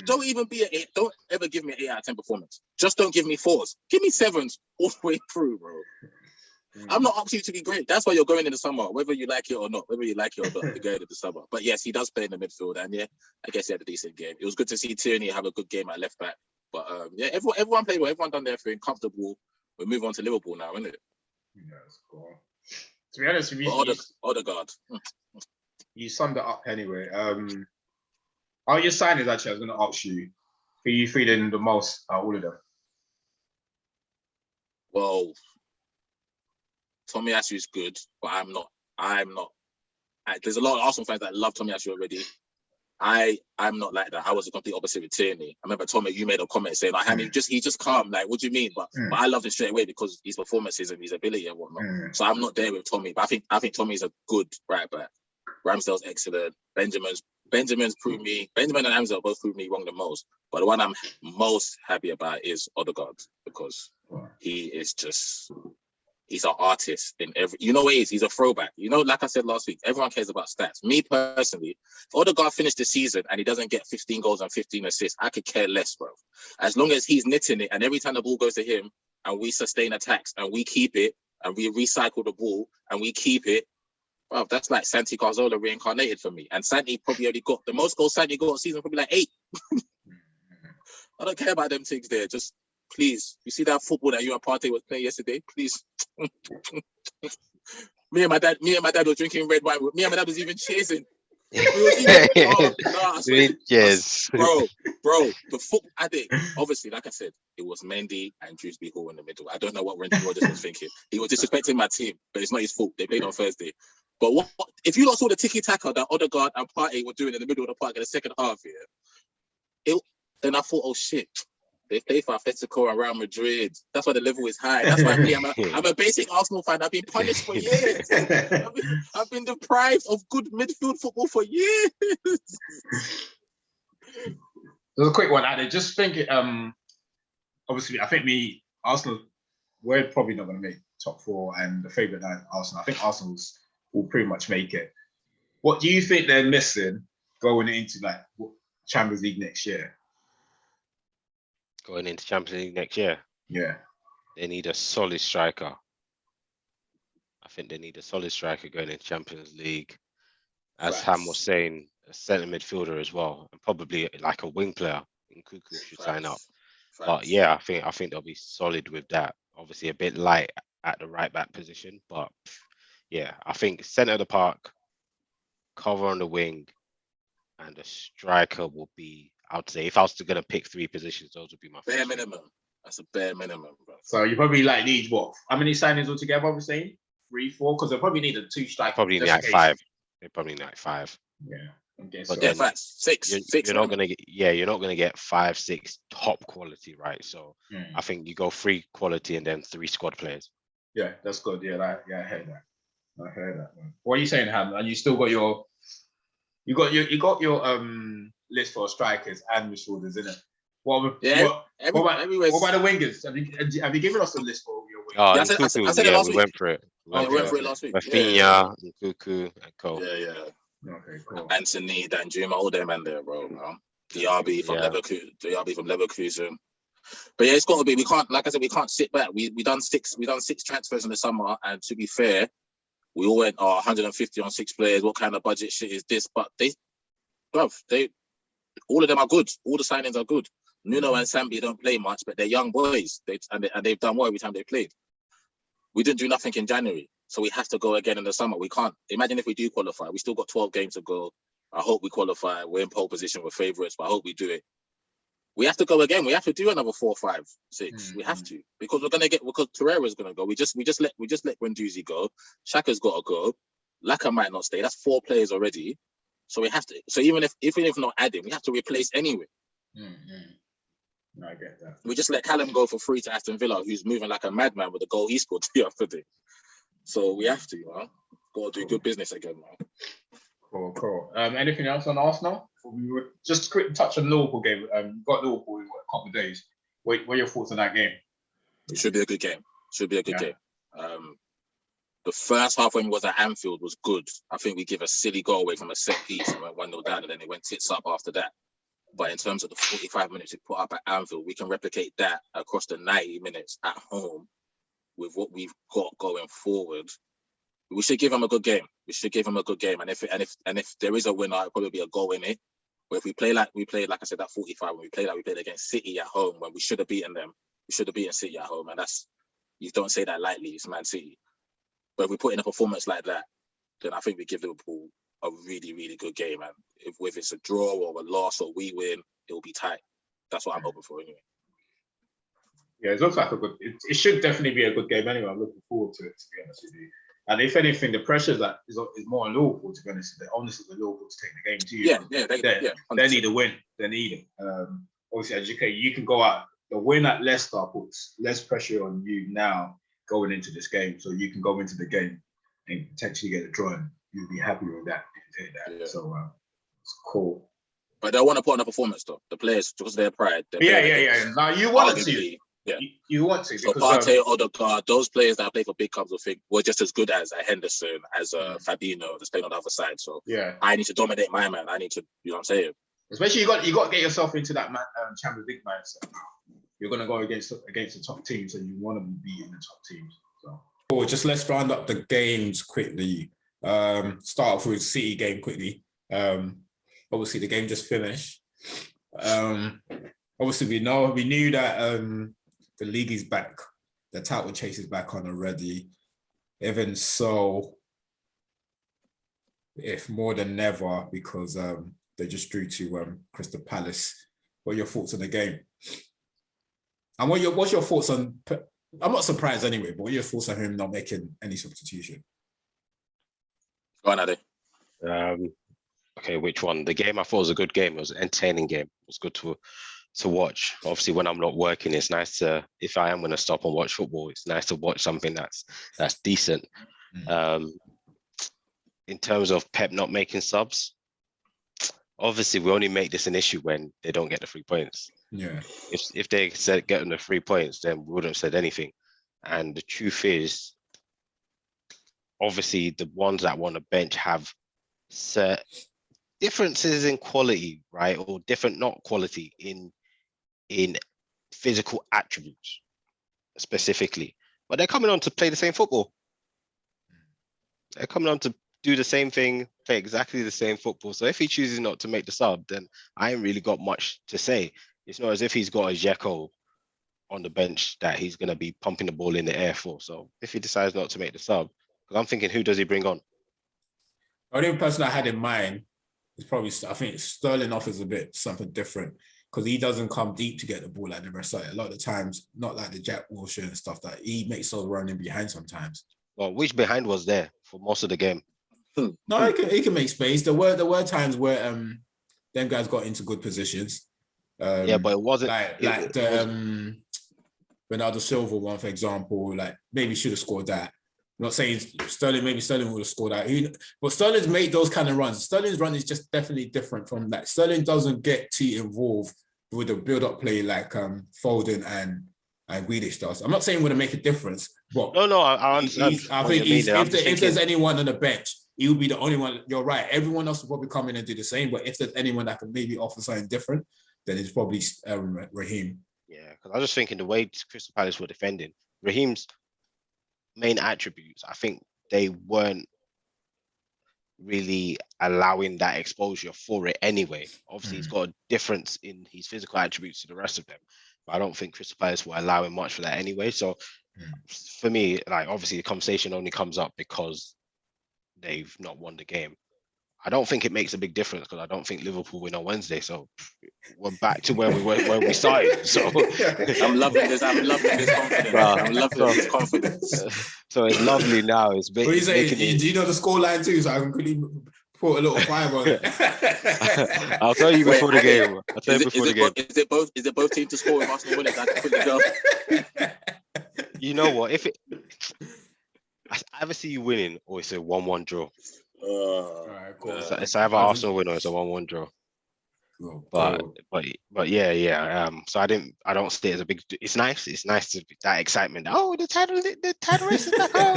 Don't even be an 8. Don't ever give me an 8 out of 10 performance. Just don't give me 4s. Give me 7s all the way through, bro. I'm not asking you to be great. That's why you're going in the summer, whether you like it or not. You're going in the summer. But yes, he does play in the midfield, and yeah, I guess he had a decent game. It was good to see Tierney have a good game at left back. But yeah, everyone played well. Everyone done their thing, comfortable. We move on to Liverpool now, isn't it? Yeah, that's cool. To be honest with you, Odegaard. You summed it up anyway. All your signings, actually, I was going to ask you, who you feeling the most out of all of them? Well, Tomiyasu is good, but I'm not. There's a lot of Arsenal fans that love Tomiyasu already. I'm not like that. I was the complete opposite with Tierney. I remember, Tommy, you made a comment saying, he's just calm. Like, what do you mean? But I loved him straight away because his performances and his ability and whatnot. So I'm not there with Tommy. But I think Tommy's a good right back. Ramsdale's excellent. Benjamin and Ramsdale both proved me wrong the most. But the one I'm most happy about is Odegaard, because he is just... He's an artist in every... You know what he is? He's a throwback. You know, like I said last week, everyone cares about stats. Me personally, if Odegaard finished the season and he doesn't get 15 goals and 15 assists, I could care less, bro. As long as he's knitting it and every time the ball goes to him and we sustain attacks and we keep it and we recycle the ball and we keep it, bro, that's like Santi Cazorla reincarnated for me. And Santi probably only got... The most goals Santi got a season, probably like 8. I don't care about them things there. Just... Please, you see that football that you and Partey was playing yesterday? Please. Me and my dad were drinking red wine. Me and my dad was even cheering. Yes. Bro, the football, obviously, like I said, it was Mendy and Dewsbury Hall in the middle. I don't know what Randy Rodgers was thinking. He was disrespecting my team, but it's not his fault. They played on Thursday. But what if you lot saw the tiki-taka that Odegaard and Partey were doing in the middle of the park in the second half here? Then I thought, oh shit. They play for Atletico and Real Madrid. That's why the level is high. That's why I'm a basic Arsenal fan. I've been punished for years. I've been deprived of good midfield football for years. There's a quick one, Adi. Just think, obviously, I think Arsenal, we're probably not going to make top 4, and the favourite now is Arsenal. I think Arsenal will pretty much make it. What do you think they're missing going into like Champions League next year? Going into Champions League next year, yeah, they need a solid striker. I think they need a solid striker going into Champions League. As Ham was saying, a centre midfielder as well, and probably like a wing player. Nkunku should sign up. But yeah, I think they'll be solid with that. Obviously, a bit light at the right back position, but yeah, I think centre of the park, cover on the wing, and a striker will be... I would say if I was going to pick 3 positions, those would be my bare minimum. That's a bare minimum, bro. So you probably need what? How many signings altogether? We're saying 3, 4, because they probably need a 2 strikers. Probably need like 5. They probably need like 5. Yeah, I guess. But then 6. You're not going to get. Yeah, you're not going to get 5, 6 top quality, right? So I think you go 3 quality and then 3 squad players. Yeah, that's good. Yeah, I heard that. Man. What are you saying, Ham? And you still got your... You got your list for strikers and midfielders, isn't it? What about the wingers? Have you given us a list for your wingers? I said it last week. We went for it. We went for it last week. Rafinha, Nkunku, and Cole. Yeah. Okay, cool. Anthony, Danjuma, all them and there, bro. DRB from Leverkusen. But yeah, it's got to be. We can't, like I said, we can't sit back. We done 6 transfers in the summer, and to be fair, we all went 150 on 6 players. What kind of budget shit is this? But all of them are good. All the signings are good. Nuno and Sambi don't play much, but they're young boys. They've done well every time they played. We didn't do nothing in January, so we have to go again in the summer. We can't. Imagine if we do qualify. We still got 12 games to go. I hope we qualify. We're in pole position. We're favourites, but I hope we do it. we have to go again. We have to do another 4, 5, 6. We have to, because because Torreira's gonna go. We just let Guendouzi go. Xhaka's got to go. Laka might not stay. That's 4 players already. So we have to. So even if not adding, we have to replace anyway. I get that. We just let Callum go for free to Aston Villa, who's moving like a madman with the goal he scored the other day. So we have to, man. Got to do good business again, man. Cool. Anything else on Arsenal? Just quick touch on Liverpool game. Got Liverpool in a couple of days. What are your thoughts on that game? It should be a good game. Game. The first half when we was at Anfield was good. I think we give a silly goal away from a set piece and went 1-0 down, and then it went tits up after that. But in terms of the 45 minutes we put up at Anfield, we can replicate that across the 90 minutes at home with what we've got going forward. We should give them a good game. And if there is a winner, it'll probably be a goal in it. But if we play like I said, that 45, when we played against City at home, when we should have beaten them, we should have beaten City at home. And you don't say that lightly, it's Man City. But if we put in a performance like that, then I think we give Liverpool a really, really good game. And if it's a draw or a loss or we win, it will be tight. That's what I'm hoping for anyway. Yeah, it looks like it should definitely be a good game anyway. I'm looking forward to it, to be honest with you. And if anything, the pressure is more on Liverpool, to be honest. The onus of the Liverpool to take the game to you. They need a win. They need it. Obviously, as you can go out. The win at Leicester puts less pressure on you now going into this game. So you can go into the game and potentially get a draw, and you'll be happy with that. Yeah. So it's cool. But they want to put on a performance, though. The players, because they're pride. Yeah. Now you want to. Yeah. You want to. So Partey, Odegaard, those players that play for big clubs, I think, were just as good as a Henderson, as a Fabinho that's playing on the other side. So I need to dominate my man. I need to, you know what I'm saying? Especially you got to get yourself into that Champions League mindset. You're going to go against the top teams, and you want to be in the top teams. So cool. Just let's round up the games quickly. Start off with City game quickly. Obviously the game just finished. Obviously we knew that the league is back. The title chase is back on already. Even so, if more than ever, because they just drew to Crystal Palace. What are your thoughts on the game? And what's your thoughts on? I'm not surprised anyway, but what are your thoughts on him not making any substitution? Go on, Ade. Okay, which one? The game I thought was a good game. It was an entertaining game. It was good to watch. Obviously, when I'm not working, it's nice to, if I am going to stop and watch football, it's nice to watch something that's decent. In terms of Pep not making subs, obviously we only make this an issue when they don't get the 3 points. Yeah. If they said get them the 3 points, then we wouldn't have said anything. And the truth is, obviously the ones that want to bench have certain differences in quality, right? Or different, not quality, in physical attributes specifically. But they're coming on to play the same football. They're coming on to do the same thing, play exactly the same football. So if he chooses not to make the sub, then I ain't really got much to say. It's not as if he's got a Dzeko on the bench that he's going to be pumping the ball in the air for. So if he decides not to make the sub, because I'm thinking, who does he bring on? The only person I had in mind is probably, I think Sterling offers a bit something different, because he doesn't come deep to get the ball like the rest of it. A lot of the times, not like the Jack Wilshere and stuff, that he makes us running behind sometimes. Well, which behind was there for most of the game? No, he can make space. There were times where them guys got into good positions. Yeah, but it wasn't like Ronaldo Silva one, for example. Like maybe should have scored that. I'm not saying Sterling would have scored that. But Sterling's made those kind of runs. Sterling's run is just definitely different from that. Sterling doesn't get too involved with the build-up play like Foden and Grealish does. I'm not saying we're going to make a difference, but no, I understand. I think if there's anyone on the bench, he will be the only one. You're right. Everyone else will probably come in and do the same. But if there's anyone that can maybe offer something different, then it's probably Raheem. Yeah, because I was just thinking the way Crystal Palace were defending, Raheem's main attributes, I think they weren't really allowing that exposure for it anyway. Obviously, he's got a difference in his physical attributes to the rest of them, but I don't think Crystal Palace were allowing much for that anyway. So for me, like obviously the conversation only comes up because they've not won the game. I don't think it makes a big difference because I don't think Liverpool win on Wednesday. So we're back to where we were when we started. So I'm loving this. I'm loving this confidence. I'm loving this confidence. So it's lovely now. It's What you say? Do you know the scoreline too? So I can quickly put a little 5 on it. I'll tell you before the game. I'll tell you before the game. Is it both teams to score with Arsenal winners? I can quickly go. You know what? If I either see you winning or it's a 1-1 draw. All right, cool. It's either Arsenal win or it's a 1-1 draw. Cool. But yeah. So I don't see it as a big. It's nice. It's nice to that excitement. Oh, the title race is back on.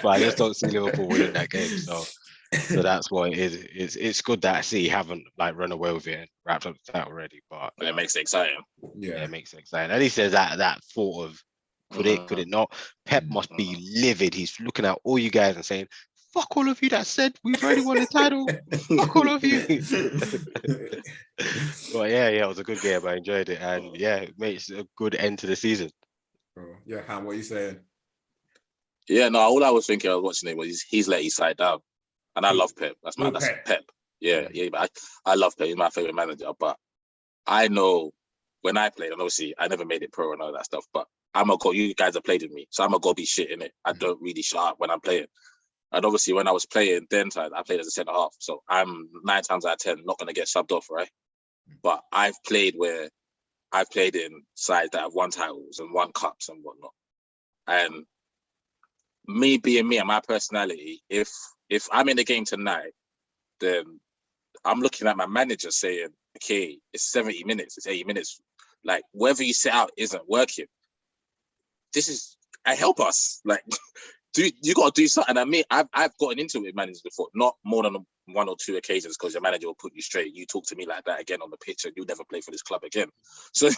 But I just don't see Liverpool winning that game. So that's what it is. It's good that I see you haven't like run away with it and wrapped up the title already. But it makes it exciting. Yeah, it makes it exciting. At least there's that thought of could it not? Pep must be livid. He's looking at all you guys and saying, fuck all of you that said we've already won the title. Fuck all of you. But yeah, it was a good game. I enjoyed it. And yeah, it makes a good end to the season. Yeah, Han, what are you saying? Yeah, no, all I was thinking, I was watching it was he's let his side down. And I love Pep. That's Pep. Yeah, but I love Pep. He's my favorite manager. But I know when I played, and obviously I never made it pro and all that stuff, but I'm gonna go, you guys have played with me, so I'm gonna go be shit in it. I don't really shut up when I'm playing. And obviously when I was playing then I played as a centre half. So I'm 9 times out of 10 not gonna get subbed off, right? But I've played in sides that have won titles and won cups and whatnot. And me being me and my personality, if I'm in the game tonight, then I'm looking at my manager saying, okay, it's 70 minutes, it's 80 minutes. Like, whatever you set out isn't working. I help us. Like, you got to do something. I mean, I've gotten into it with managers before, not more than 1 or 2 occasions, because your manager will put you straight. You talk to me like that again on the pitch and you'll never play for this club again. So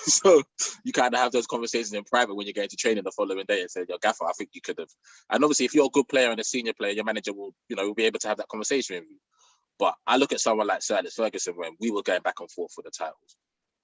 you kind of have those conversations in private when you're going to training the following day and say, yo, Gaffer, I think you could have. And obviously, if you're a good player and a senior player, your manager will be able to have that conversation with you. But I look at someone like Sir Alex Ferguson when we were going back and forth for the titles.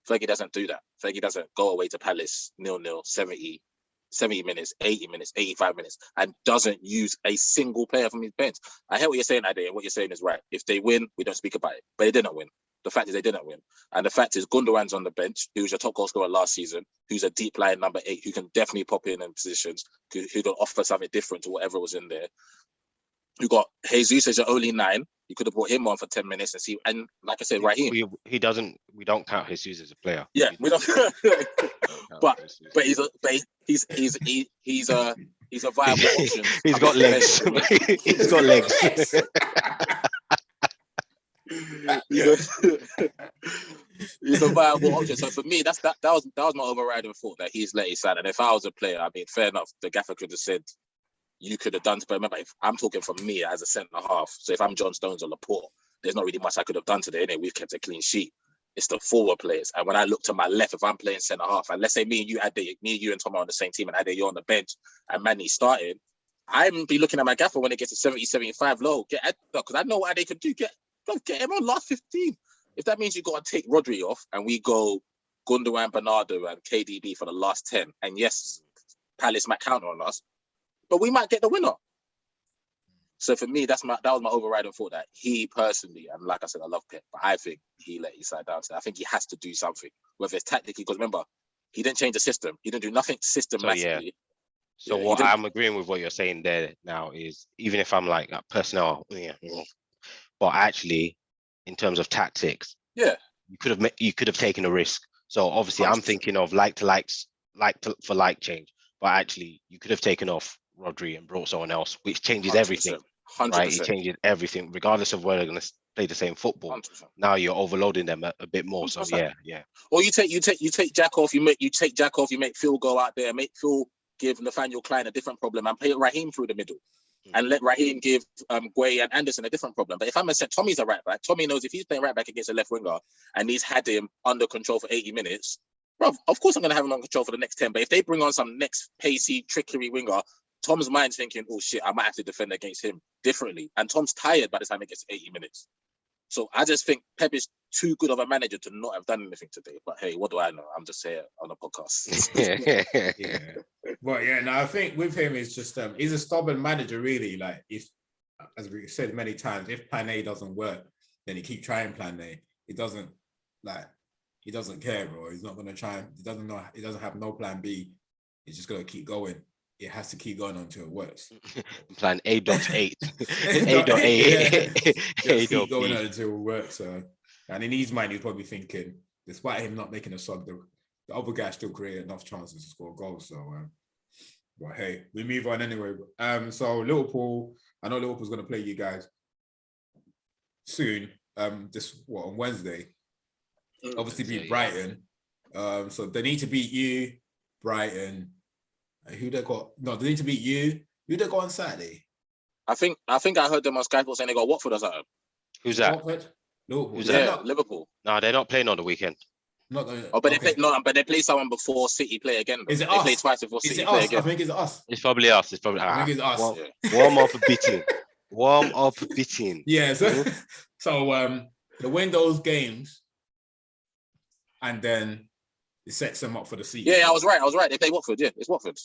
Fergie doesn't do that. Fergie doesn't go away to Palace 0-0, 70 minutes, 80 minutes, 85 minutes, and doesn't use a single player from his bench. I hear what you're saying, Ade, and what you're saying is right. If they win, we don't speak about it. But they didn't win. The fact is they didn't win. And the fact is Gundogan's on the bench, who's your top goal scorer last season, who's a deep line number 8, who can definitely pop in positions, who can offer something different to whatever was in there. You got Jesus as your only 9. You could have brought him on for 10 minutes and see. And like I said, Raheem. We don't count Jesus as a player. Yeah, we don't. but he's a viable option. He's got legs. He's got legs. He's a viable option. So for me, that was my overriding thought, that he's let his side. And if I was a player, I mean, fair enough, the gaffer could have said, you could have done, but remember, if I'm talking from me as a centre half, so if I'm John Stones or Laporte, there's not really much I could have done today. We've kept a clean sheet. It's the forward players. And when I look to my left, if I'm playing centre half, and let's say me and you and Tom are on the same team, and Ade, you're on the bench, and Manny's starting, I'm be looking at my gaffer when it gets to 70, 75 low. Because I know what Ade could do. Get him on last 15. If that means you got to take Rodri off, and we go Gundogan, Bernardo, and KDB for the last 10, and yes, Palace might counter on us, but we might get the winner. So for me, that was my overriding thought, that he personally, and like I said, I love Pep, but I think he let his side down today. I think he has to do something, whether it's tactically, because remember, he didn't change the system. He didn't do nothing systematically. So what I'm agreeing with what you're saying there now is, even if I'm like personnel, but actually, in terms of tactics, you could have taken a risk. So obviously, 100%. I'm thinking of like change. But actually, you could have taken off Rodri and brought someone else, which changes 100%. Everything. 100%. Right? It changes everything, regardless of whether they're going to play the same football. 100%. Now you're overloading them a bit more. 100%. So yeah. Or you take Jack off. You make Phil go out there, make Phil give Nathaniel Klein a different problem, and play Raheem through the middle, and let Raheem give Gueye and Anderson a different problem. But if I'm Tommy's a right back, Tommy knows if he's playing right back against a left winger and he's had him under control for 80 minutes. Bro, of course I'm going to have him on control for the next 10, but if they bring on some next pacey, trickery winger, Tom's mind's thinking, oh shit, I might have to defend against him differently. And Tom's tired by the time it gets 80 minutes. So I just think Pep is too good of a manager to not have done anything today. But hey, what do I know? I'm just here on a podcast. But I think with him, it's just, he's a stubborn manager, really. Like, if, as we said many times, if plan A doesn't work, then he keep trying plan A. He doesn't care, bro. He's not gonna try. He doesn't know. He doesn't have no plan B. He's just gonna keep going. It has to keep going until it works. Plan A.8. Just keep going until it works. And in his mind, he's probably thinking, despite him not making a sub, the other guy still created enough chances to score goals. So, but hey, we move on anyway. So Liverpool, I know Liverpool's going to play you guys soon. On Wednesday? Obviously beat Brighton. So they need to beat you, Brighton. Who they got? No, they need to beat you. Who they got on Saturday? I think I heard them on Sky Sports saying they got Watford or something. Who's that? Watford? Liverpool. Who's that? Liverpool. No, they're not playing on the weekend. But they play someone before City play again. Though. Is it they us? play twice before City play again. I think it's us. It's probably us. I think it's us. Warm up a bit. Warm up a bit. Yeah. So they win those games, and then it sets them up for the season. Yeah, I was right. They play Watford. Yeah, it's Watford.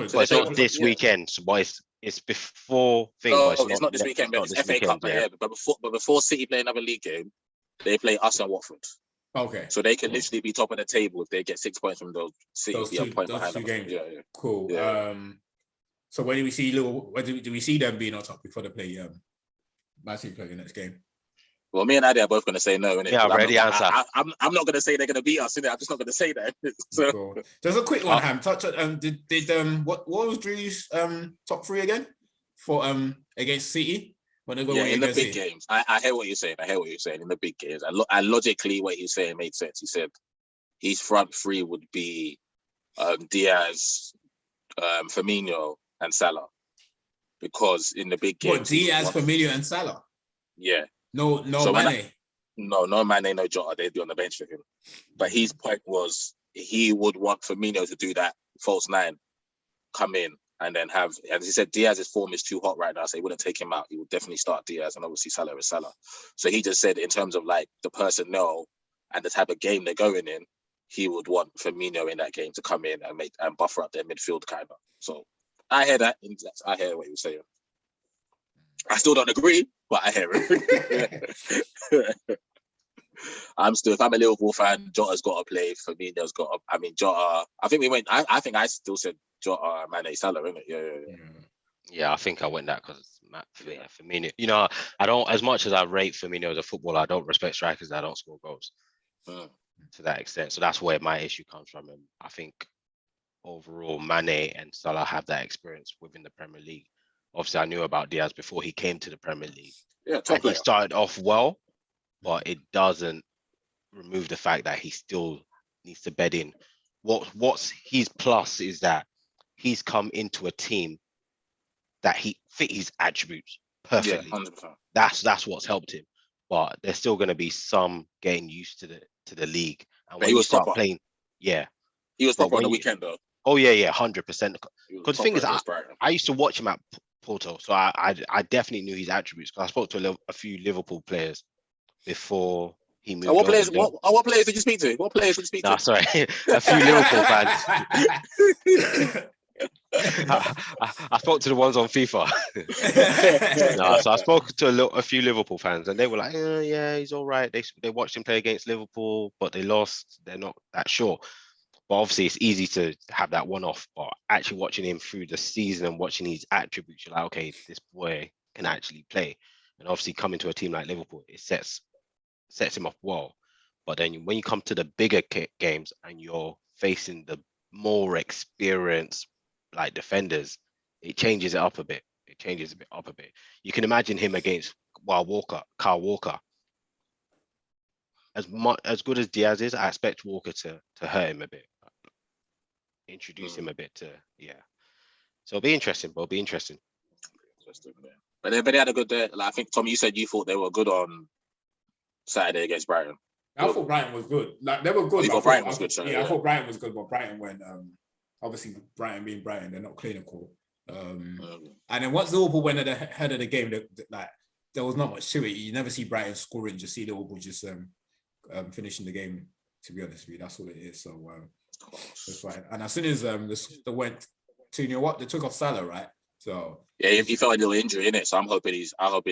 So it's not this weekend, but it's before thing. No, it's not this weekend, but it's FA Cup. Yeah. But before City play another league game, they play us and Watford. Okay. So they can literally be top of the table if they get 6 points from those City. Those two games. Yeah. Cool. Yeah. So when do we see do we see them being on top before they play Man City play the next game? Well, me and Adi are both going to say no, innit? Yeah, ready answer. I'm not going to say they're going to beat us, innit? I'm just not going to say that. So cool. There's a quick one, Ham. Touch on what was Drew's top three again for against City when they go in the big games? I hear what you're saying. In the big games, and logically, what he's saying made sense. He said his front three would be Diaz, Firmino, and Salah, because in the big games, Diaz, Firmino, and Salah. Yeah. No Mane. No Mane, no Jota. They'd be on the bench for him. But his point was he would want Firmino to do that false nine, come in and then have. As he said, Diaz's form is too hot right now, so he wouldn't take him out. He would definitely start Diaz, and obviously Salah is Salah. So he just said in terms of like the personnel and the type of game they're going in, he would want Firmino in that game to come in and buffer up their midfield kind of. So I hear that. I hear what he was saying. I still don't agree, but I hear it. If I'm a Liverpool fan, Jota's got to play. Firmino's got to, Jota, I think I still said Jota, Mane, Salah, innit? Yeah, I think I went that because Firmino. You know, I don't, as much as I rate Firmino as a footballer, I don't respect strikers that don't score goals to that extent. So that's where my issue comes from. And I think overall, Mane and Salah have that experience within the Premier League. Obviously, I knew about Diaz before he came to the Premier League. Yeah, he started off well, but it doesn't remove the fact that he still needs to bed in. What's his plus is that he's come into a team that he fit his attributes perfectly. Yeah, 100%. That's what's helped him. But there's still going to be some getting used to the league. And when he was start playing, he was proper on the weekend though. Oh yeah, 100%. Because the thing is, I used to watch him at Porto, so I definitely knew his attributes. Because I spoke to a few Liverpool players before he moved. What players did you speak to? No, sorry, a few Liverpool fans. I spoke to the ones on FIFA. So I spoke to a few Liverpool fans, and they were like, "Yeah, he's all right." They watched him play against Liverpool, but they lost. They're not that sure. But obviously, it's easy to have that one-off. But actually watching him through the season and watching his attributes, you're like, okay, this boy can actually play. And obviously, coming to a team like Liverpool, it sets him up well. But then when you come to the bigger games and you're facing the more experienced like defenders, it changes it up a bit. You can imagine him against Kyle Walker. As good as Diaz is, I expect Walker to hurt him a bit, introduce him a bit to So it'll be interesting. But they had a good day. Like, I think Tom, you said you thought they were good on Saturday against Brighton. I thought Brighton was good. Like they were good. I thought Brighton was good. I thought Brighton was good, but Brighton went. Obviously, Brighton being Brighton, they're not clinical. And then once Liverpool went ahead of the game, there was not much to it. You never see Brighton scoring. Just see Liverpool just finishing the game. To be honest with you, that's all it is. So that's fine. And as soon as they went 2-0 up, they took off Salah, right? So yeah, he felt a little injury in it. So I'm hoping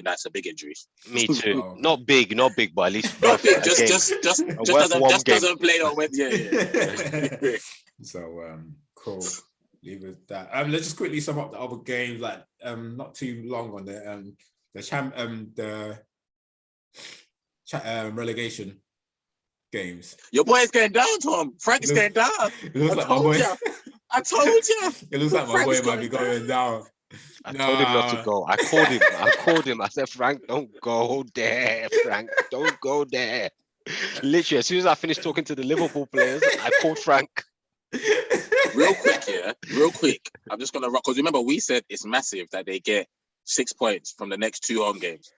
that's a big injury. Me too. Not big, but at least Not big. a game. Doesn't play on Wednesday. Yeah. So cool. Leave it at that. Let's just quickly sum up the other games, like not too long on the relegation games. Your boy is getting down, Tom. Frank's getting down. It looks like my boy. I told you. It looks like my boy might be going down. I told him not to go. I called him. I said, Frank, don't go there. Frank, don't go there. Literally, as soon as I finished talking to the Liverpool players, I called Frank. Real quick. I'm just gonna rock because remember we said it's massive that they get 6 points from the next 2 home games.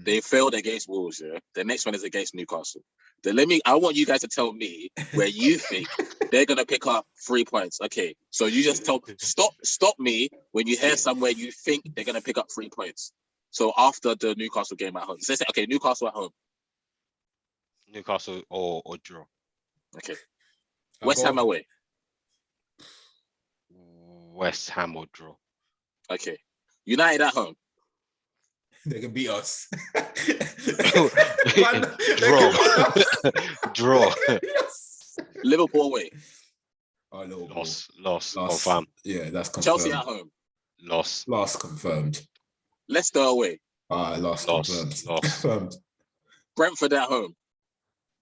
They failed against Wolves. Yeah, the next one is against Newcastle. I want you guys to tell me where you think they're gonna pick up 3 points. Okay, so you just stop me when you hear somewhere you think they're gonna pick up 3 points. So after the Newcastle game at home, so say okay, Newcastle at home. Newcastle or draw. Okay. West Ham away. West Ham or draw. Okay. United at home. They can beat us. Draw. Liverpool away. Oh, no. Loss. Confirmed. Yeah, that's confirmed. Chelsea at home. Loss confirmed. Leicester away. Loss confirmed. Confirmed. Brentford at home.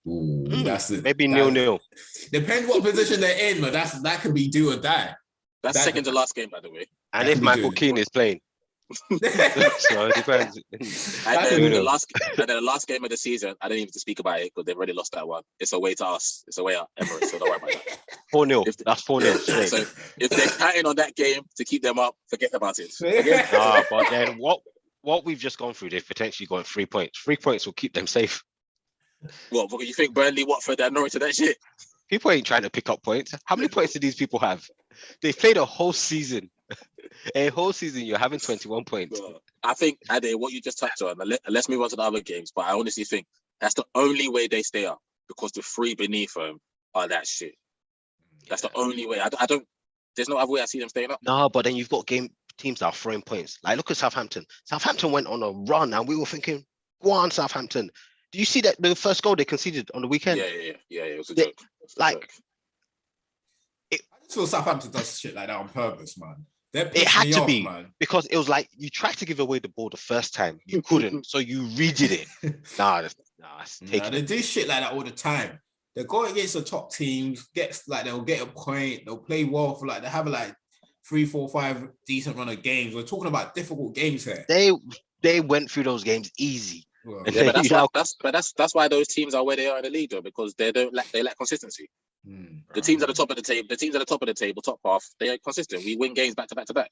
Ooh, that's it. Maybe 0-0. Depends what position they're in, but that can be do or die. That's second to last game, by the way. And if Michael Keane is playing. So it depends. And then the last game of the season, I didn't even speak about it because they've already lost that one. It's away to us. It's away at Emirates, so don't worry about that. 4-0. That's 4-0. So if they're counting on that game to keep them up, forget about it. But then what we've just gone through, they've potentially got 3 points. 3 points will keep them safe. What, you think Burnley, Watford, and Norwich are that shit? People ain't trying to pick up points. How many points do these people have? They've played a whole season. You're having 21 points. Bro, I think, Ade, what you just touched on, let's move on to the other games, but I honestly think that's the only way they stay up because the 3 beneath them are that shit. That's the only way. I don't, there's no other way I see them staying up. No, but then you've got teams that are throwing points. Like, look at Southampton. Southampton went on a run and we were thinking, go on, Southampton. Do you see that the first goal they conceded on the weekend? Yeah. It was a joke. I just feel Southampton does shit like that on purpose, man. It had to be, because it was like you tried to give away the ball the first time, you couldn't, so you redid it. They do shit like that all the time. They go against the top teams, they'll get a point, they'll play well for they have 3, 4, 5 decent run of games. We're talking about difficult games here. They went through those games easy. Well, yeah, that's why those teams are where they are in the league, though, because they lack consistency. The teams at the top of the table, top half, they are consistent. We win games back to back.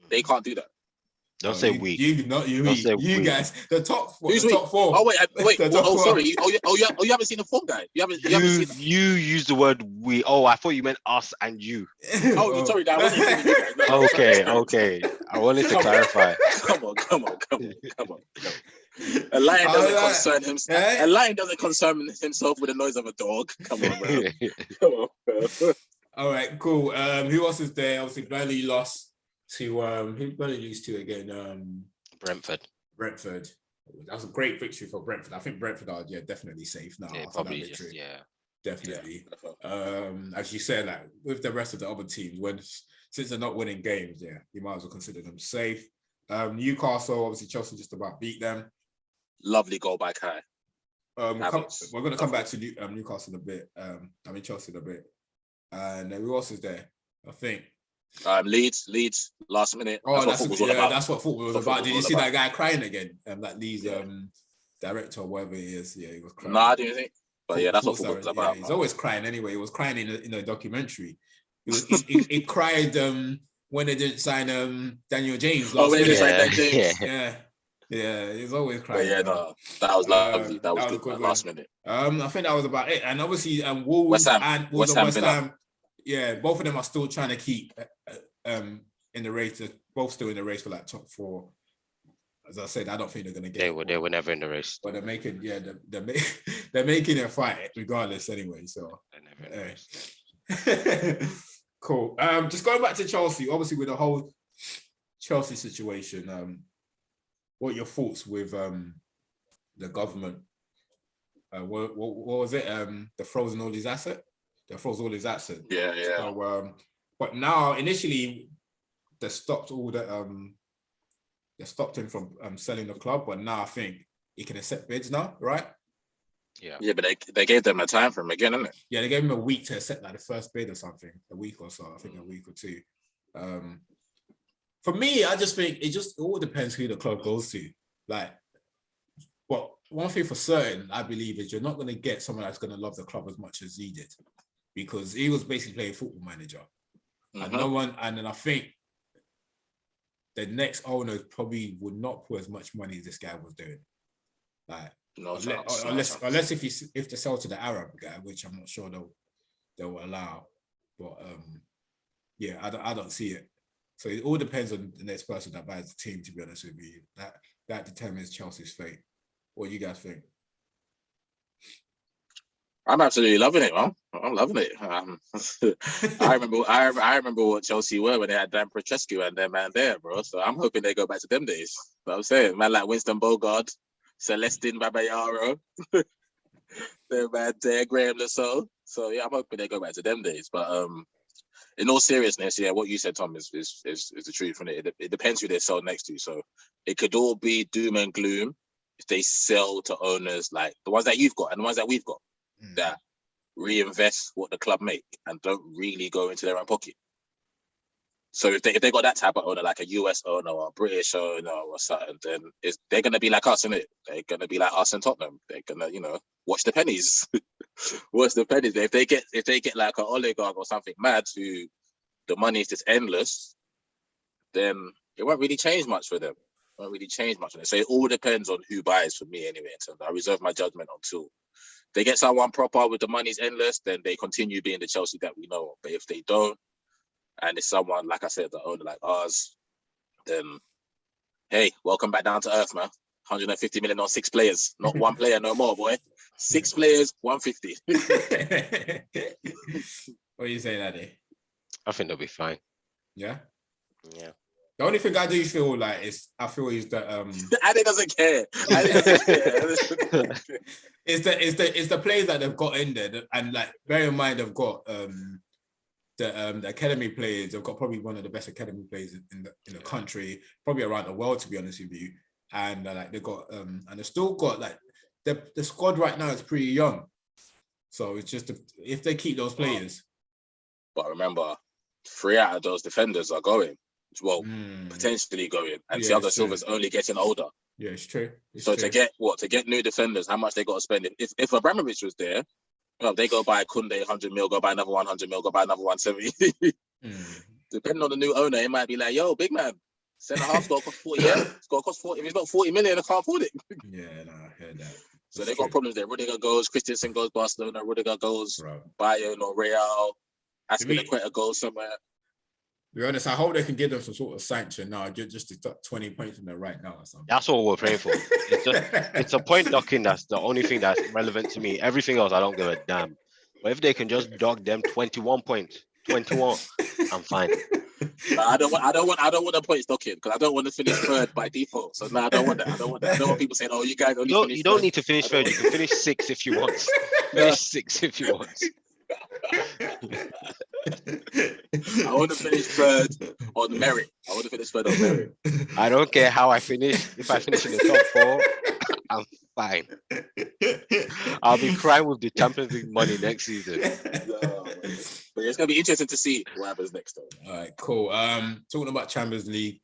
They can't do that. Don't say we. You guys. The top four. Who's the top 4. Oh wait. Sorry. You haven't seen the form guy. You haven't seen. You used the word we. Oh, I thought you meant us and you. Oh, sorry, I wasn't using you guys. No. Okay. I wanted to clarify. Come on. A lion doesn't concern himself. A lion doesn't concern himself with the noise of a dog. Come on, bro. Come on, bro. All right, cool. Who else is there? Obviously, Burnley lost to who Burnley lose to again? Brentford. That was a great victory for Brentford. I think Brentford are definitely safe now. Yeah, probably. Definitely. Yeah. As you said, with the rest of the other teams, since they're not winning games, you might as well consider them safe. Newcastle, obviously, Chelsea just about beat them. Lovely goal by Kai. We're going to come back to Newcastle in a bit. Chelsea in a bit. And who else is there? I think. Leeds, last minute. That's what football was about. Did you see that guy crying again? That Leeds director, or whatever he is. Yeah, he was crying. No, I didn't think. But that's what football was about. He's always crying anyway. He was crying in a documentary. He cried when they didn't sign Daniel James last when they minute. didn't sign Daniel James. Yeah, he's always crying. That was lovely. That was good. Last minute. I think that was about it. And obviously, Wolves and West Ham. Yeah, both of them are still trying to keep in the race. They're both still in the race for top 4. As I said, I don't think they're going to get. They were never in the race. But they're making they're making a fight regardless anyway. So they're never in the race. Cool. Just going back to Chelsea, obviously with the whole Chelsea situation. What are your thoughts with the government? What was it? They frozen all his asset. They froze all his assets. Yeah. So, but now initially they stopped all the they stopped him from selling the club, but now I think he can accept bids now, right? Yeah, but they gave them a time frame again, isn't it? Yeah, they gave him a week to accept like the first bid or something, a week or so. I think a week or two. For me, I just think it all depends who the club goes to. Like, well, one thing for certain, I believe, is you're not going to get someone that's going to love the club as much as he did, because he was basically playing Football Manager, and no one. And then I think the next owner probably would not put as much money as this guy was doing. Like, unless if they sell to the Arab guy, which I'm not sure they'll allow. But yeah, I don't see it. So it all depends on the next person that buys the team. To be honest with you, that determines Chelsea's fate. What do you guys think? I'm absolutely loving it, man. I'm loving it. I remember what Chelsea were when they had Dan Petrescu and their man there, bro. So I'm hoping they go back to them days. But I'm saying, man, like Winston Bogart, Celestine Babayaro, their man there, Graham Lasso. So yeah, I'm hoping they go back to them days. But in all seriousness, yeah, what you said, Tom, is the truth. And it depends who they sell next to. So it could all be doom and gloom if they sell to owners like the ones that you've got and the ones that we've got that reinvest what the club make and don't really go into their own pocket. So if they got that type of owner, like a US owner or a British owner or something, then they're gonna be like us, innit? They're gonna be like us in Tottenham. They're gonna, watch the pennies. Watch the pennies. If they get like an oligarch or something mad who the money is just endless, then it won't really change much for them. It won't really change much on it. So it all depends on who buys for me anyway. So I reserve my judgment until they get someone proper with the money's endless, then they continue being the Chelsea that we know. But if they don't, and it's someone, like I said, the owner like ours, then, hey, welcome back down to earth, man. 150 million on 6 players. Not one player no more, boy. 6 players, 150. What are you saying, Addy? I think they'll be fine. Yeah? Yeah. The only thing I do feel like is that Addy doesn't care. It's the players that they've got in there, and like bear in mind they've got the academy players. They've got probably one of the best academy players in the country, probably around the world, to be honest with you. And like they got and they've still got like the squad right now is pretty young, so it's just if they keep those players. But remember, 3 out of those defenders are going. Well, potentially going, and Thiago Silva's only getting older. Yeah, it's true. To get new defenders, how much they got to spend? If Abramovich was there, well, they go buy Koundé 100 mil, go buy another 100 mil, go buy another 170. Depending on the new owner, it might be like, yo, big man, centre half's got to cost 40. Yeah, it's got to cost 40. If it's not 40 million, I can't afford it. Yeah, no, I heard that. So they got problems there. Rudiger goes, Christensen goes Barcelona, Rudiger goes Bayern or Real. Aspilicueta goes somewhere. To be honest, I hope they can give them some sort of sanction now, just to 20 points in there right now or something. That's all we're praying for. It's a point docking that's the only thing that's relevant to me. Everything else, I don't give a damn. But if they can just dock them 21 points, 21, I'm fine. I don't want the points docking because I don't want to finish third by default. So no, I don't want that. I don't want people saying, "Oh, you guys only finish." You don't need to finish third. You can finish 6 if you want. Finish 6 if you want. I want to finish third on merit. I don't care how I finish. If I finish in the top 4, I'm fine. I'll be crying with the Champions League money next season. But it's gonna be interesting to see what happens next time. All right, cool. Talking about Champions League,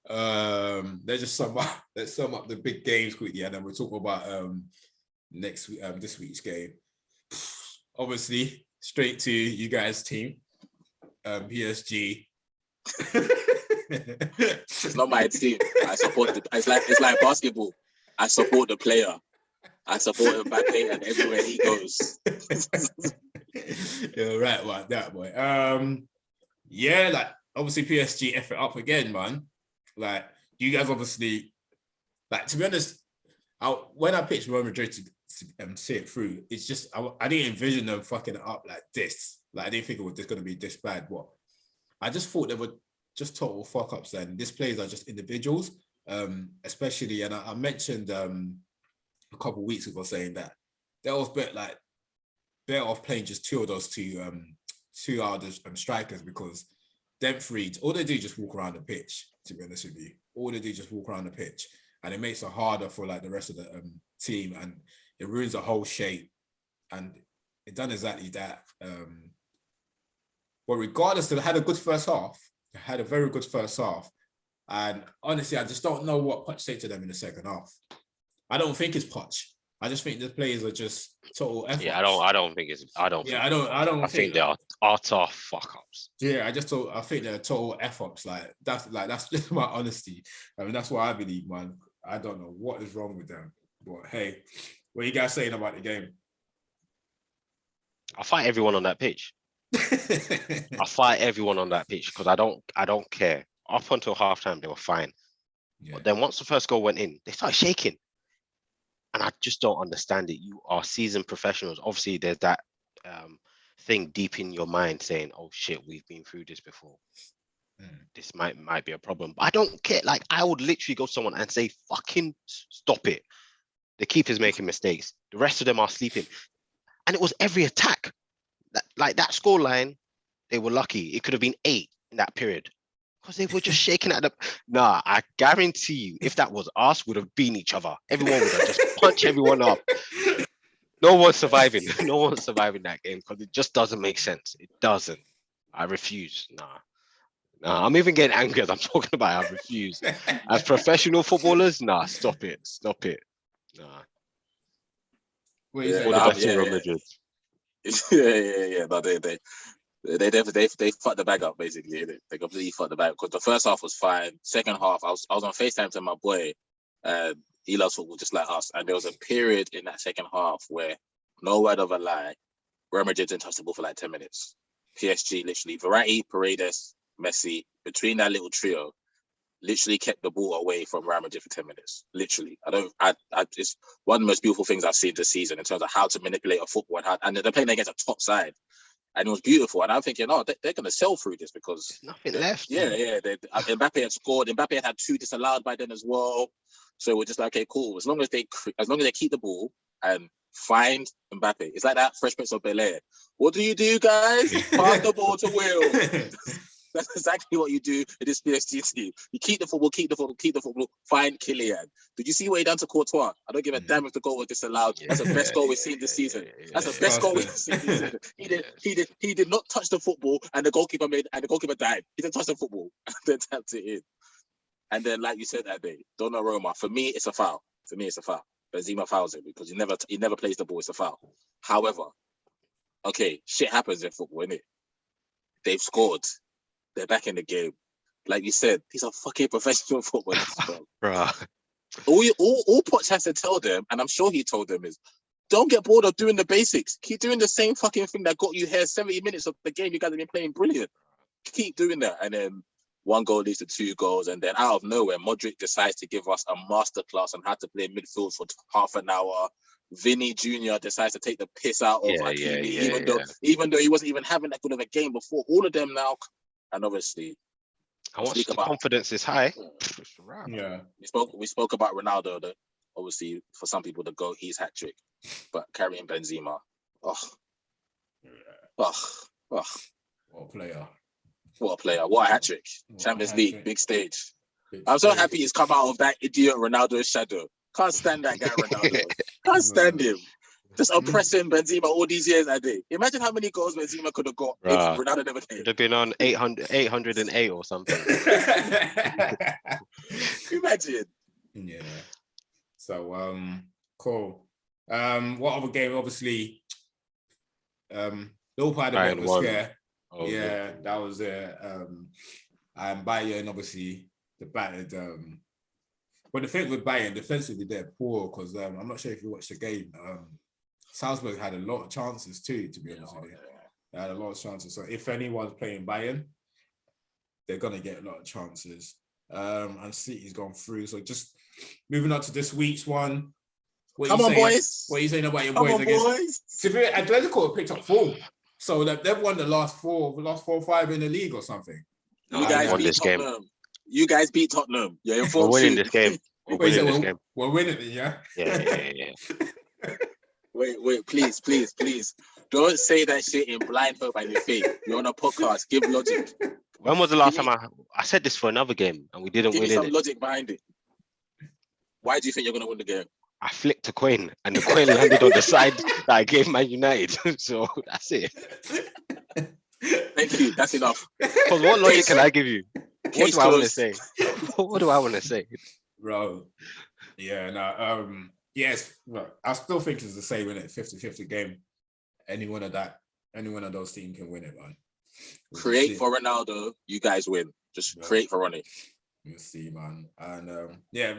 let's sum up the big games quickly, and then we'll talk about this week's game. Obviously, straight to you guys' team, PSG. It's not my team. I support it's like basketball. I support the player. I support him back there and everywhere he goes. You're right about that, boy. Yeah, like obviously PSG F it up again, man. Like you guys obviously, like to be honest, when I pitched Real Madrid to see it through, it's just I didn't envision them fucking it up like this. Like I didn't think it was just gonna be this bad. What I just thought they were just total fuck ups. Then these players are just individuals, especially. And I mentioned a couple of weeks ago saying that they was better off playing just two of those two other strikers, because them three, all they do is just walk around the pitch. To be honest with you, all they do is just walk around the pitch, and it makes it harder for like the rest of the team, and it ruins the whole shape. And it done exactly that. But regardless, they had a good first half. They had a very good first half. And honestly, I just don't know what Poch say to them in the second half. I don't think it's Poch. I just think the players are just total efforts. Yeah, I don't think I think they are utter fuck ups. Yeah, I think they're total efforts. That's just my honesty. I mean, that's what I believe, man. I don't know what is wrong with them. But hey, what are you guys saying about the game? I fight everyone on that pitch. I fight everyone on that pitch because I don't care. Up until halftime, they were fine. Yeah. But then once the first goal went in, they started shaking. And I just don't understand it. You are seasoned professionals. Obviously, there's that thing deep in your mind saying, oh shit, we've been through this before. This might be a problem. But I don't care. Like, I would literally go to someone and say, fucking stop it. The keeper's making mistakes. The rest of them are sleeping. And it was every attack. That scoreline, they were lucky. It could have been 8 in that period. Because they were just shaking at the... Nah, I guarantee you, if that was us, would have been each other. Everyone would have just punched everyone up. No one's surviving. No one's surviving that game because it just doesn't make sense. It doesn't. I refuse. Nah, I'm even getting angry as I'm talking about it. I refuse. As professional footballers, nah, stop it. Nah. What is it? Yeah. No, they fucked the bag up basically. They completely fucked the bag because the first half was fine. Second half, I was on FaceTime to my boy. He loves football just like us, and there was a period in that second half where, no word of a lie, Real Madrid didn't touch the ball for like 10 minutes. PSG literally, Verratti, Paredes, Messi, between that little trio, literally kept the ball away from Real Madrid for 10 minutes. Literally, it's one of the most beautiful things I've seen this season in terms of how to manipulate a football and they're playing against a top side. And it was beautiful. And I'm thinking, they're going to sell through this because... There's nothing left. Yeah. Mbappe had scored. Mbappe had 2 disallowed by then as well. So we're just like, okay, cool. As long as they keep the ball and find Mbappe. It's like that Fresh Prince of Bel-Air. What do you do, guys? Pass the ball to Will. That's exactly what you do in this PSG team. You keep the football, find Kylian. Did you see what he done to Courtois? I don't give a damn if the goal was disallowed. That's the best goal we've seen this season. That's the best goal we've seen this season. He did not touch the football and the goalkeeper died. He didn't touch the football and then tapped it in. And then, like you said that day, Donnarumma, for me, it's a foul. Benzema fouls it because he never plays the ball. It's a foul. However, okay, shit happens in football, innit? They've scored. They're back in the game. Like you said, these are fucking professional footballers, bro. All Poch has to tell them, and I'm sure he told them, is don't get bored of doing the basics. Keep doing the same fucking thing that got you here 70 minutes of the game. You guys have been playing brilliant. Keep doing that. And then 1 goal leads to 2 goals. And then out of nowhere, Modric decides to give us a masterclass on how to play midfield for half an hour. Vinny Jr. decides to take the piss out of Hakimi, even though he wasn't even having that good of a game before. All of them now. And obviously, once the confidence is high, yeah. We spoke about Ronaldo. That obviously, for some people, the goal he's hat trick, but carrying Benzema, what a player! What a hat trick! Champions League, big stage. I'm so happy he's come out of that idiot Ronaldo's shadow. Can't stand that guy, Ronaldo. Can't stand him. Just oppressing Benzema all these years, I did. Imagine how many goals Benzema could have got if Ronaldo never came. Would have been on 808 or something. Imagine. Yeah. So, cool. What other game? Obviously, Liverpool had a bit of a scare. Oh, yeah, that was it. And Bayern, obviously, the battered. But the thing with Bayern, defensively, they're poor because I'm not sure if you watched the game. Salzburg had a lot of chances too, to be honest with you. They had a lot of chances. So if anyone's playing Bayern, they're going to get a lot of chances. And City's gone through. So just moving on to this week's one. Come on, boys. What are you saying about your boys? Boys. Sevilla Atletico picked up 4. So they've won the last 4 or 5 in the league or something. You guys beat Tottenham. You guys beat Tottenham. You're in form. We're winning this game. We're winning this game. We're winning it, yeah? Yeah. Wait, please. Don't say that shit in blind hope and your faith. You're on a podcast. Give logic. When was the last time I said this for another game and we didn't win it? Give me some logic behind it. Why do you think you're going to win the game? I flicked a coin and the coin landed on the side that I gave Man United. So that's it. Thank you. That's enough. Because what logic can I give you? What do I want to say? What do I want to say? Bro. Yeah, no. Yes, look, I still think it's the same in it, 50-50 game. Any one of those teams can win it, man. Create for Ronaldo, you guys win. Just create for Ronnie. We'll see, man. And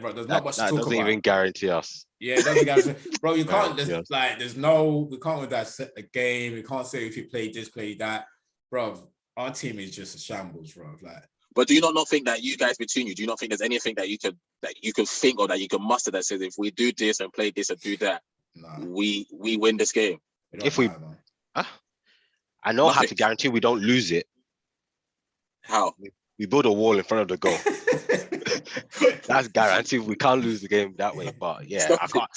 bro, there's not much to talk about. That doesn't even guarantee us. Yeah, it doesn't guarantee. Bro, you can't. We can't dissect the game. We can't say if you played this, played that, bro. Our team is just a shambles, bro. Like, but do you not think that you guys between you? Do you not think there's anything that you could think or that you can muster that says if we do this and play this and do that, we win this game? I know how to guarantee we don't lose it. How? We build a wall in front of the goal. That's guaranteed. We can't lose the game that way. But yeah, I can't.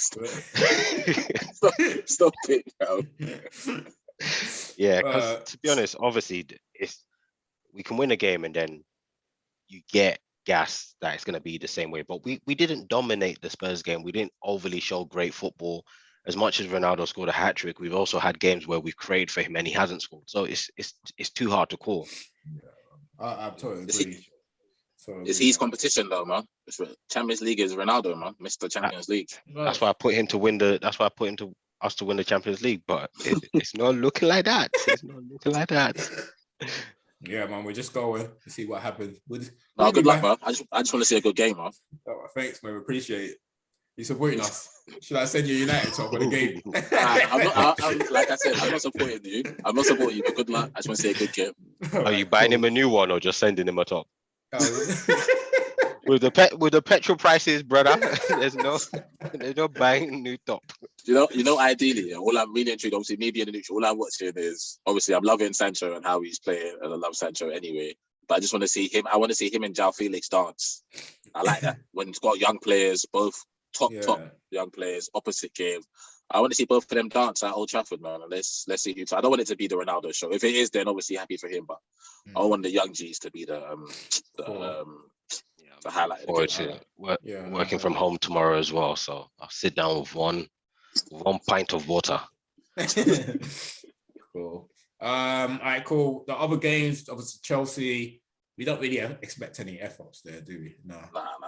Stop it, bro. Yeah, because to be honest, obviously, we can win a game and then you get gas that it's going to be the same way. But we didn't dominate the Spurs game. We didn't overly show great football. As much as Ronaldo scored a hat-trick, we've also had games where we've created for him and he hasn't scored. So it's too hard to call. Yeah, I totally agree. It's his competition though, man. Champions League is Ronaldo, man. Mr. Champions League. That's why I put him to win us to win the Champions League, but it's not looking like that. It's not looking like that. Yeah, man, we're just going to see what happens. Good luck, man. I just want to see a good game, man. Oh, thanks, man. We appreciate it. You're supporting us. Should I send you United top of the game? Like I said, I'm not supporting you. I'm not supporting you, but good luck. I just want to see a good game. Are you buying him a new one or just sending him a top? With the petrol prices, brother, there's no buying new top. You know, ideally, all I'm really intrigued, obviously, me being a neutral, all I'm watching is obviously I'm loving Sancho and how he's playing, and I love Sancho anyway. But I just want to see him. I want to see him and João Felix dance. I like that when it's got young players, both top young players, opposite games. I want to see both of them dance at Old Trafford, man. And let's see who. I don't want it to be the Ronaldo show. If it is, then obviously happy for him. But I want the young G's to be the highlight. Working from home tomorrow as well, so I'll sit down with one pint of water. Cool. All right, cool. The other games, obviously Chelsea. We don't really expect any efforts there, do we? No.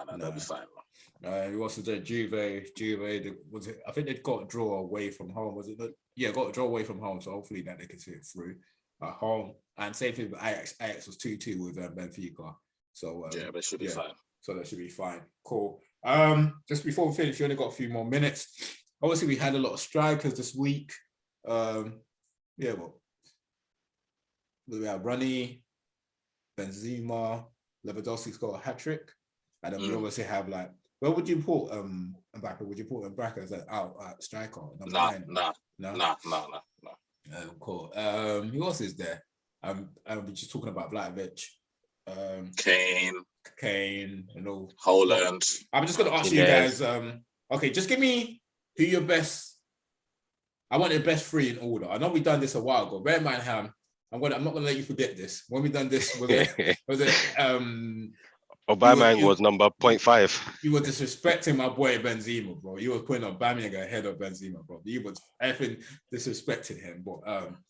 That'll be fine. We also did Juve. Was it? I think they got a draw away from home. Was it? Yeah, got a draw away from home. So hopefully that they can see it through at home. And same thing with Ajax. Ajax was 2-2 with Benfica. So but it should be fine. So that should be fine. Cool. Just before we finish, we only got a few more minutes. Obviously, we had a lot of strikers this week. We have Ronnie, Benzema, Lewandowski's got a hat-trick. And then we obviously have where would you put Mbappe? Would you put Mbappe as an out striker? Nah. Cool. Who else is there? We're just talking about Vlahovic. Kane and all. Holland. I'm just going to ask you guys, okay, just give me who your best, I want your best three in order. I know we've done this a while ago. Bear in mind, Ham, I'm not going to let you forget this. When we done this, was it Aubameyang was number 0.5. You were disrespecting my boy Benzema, bro. You were putting Aubameyang ahead of Benzema, bro. You was effing disrespecting him, but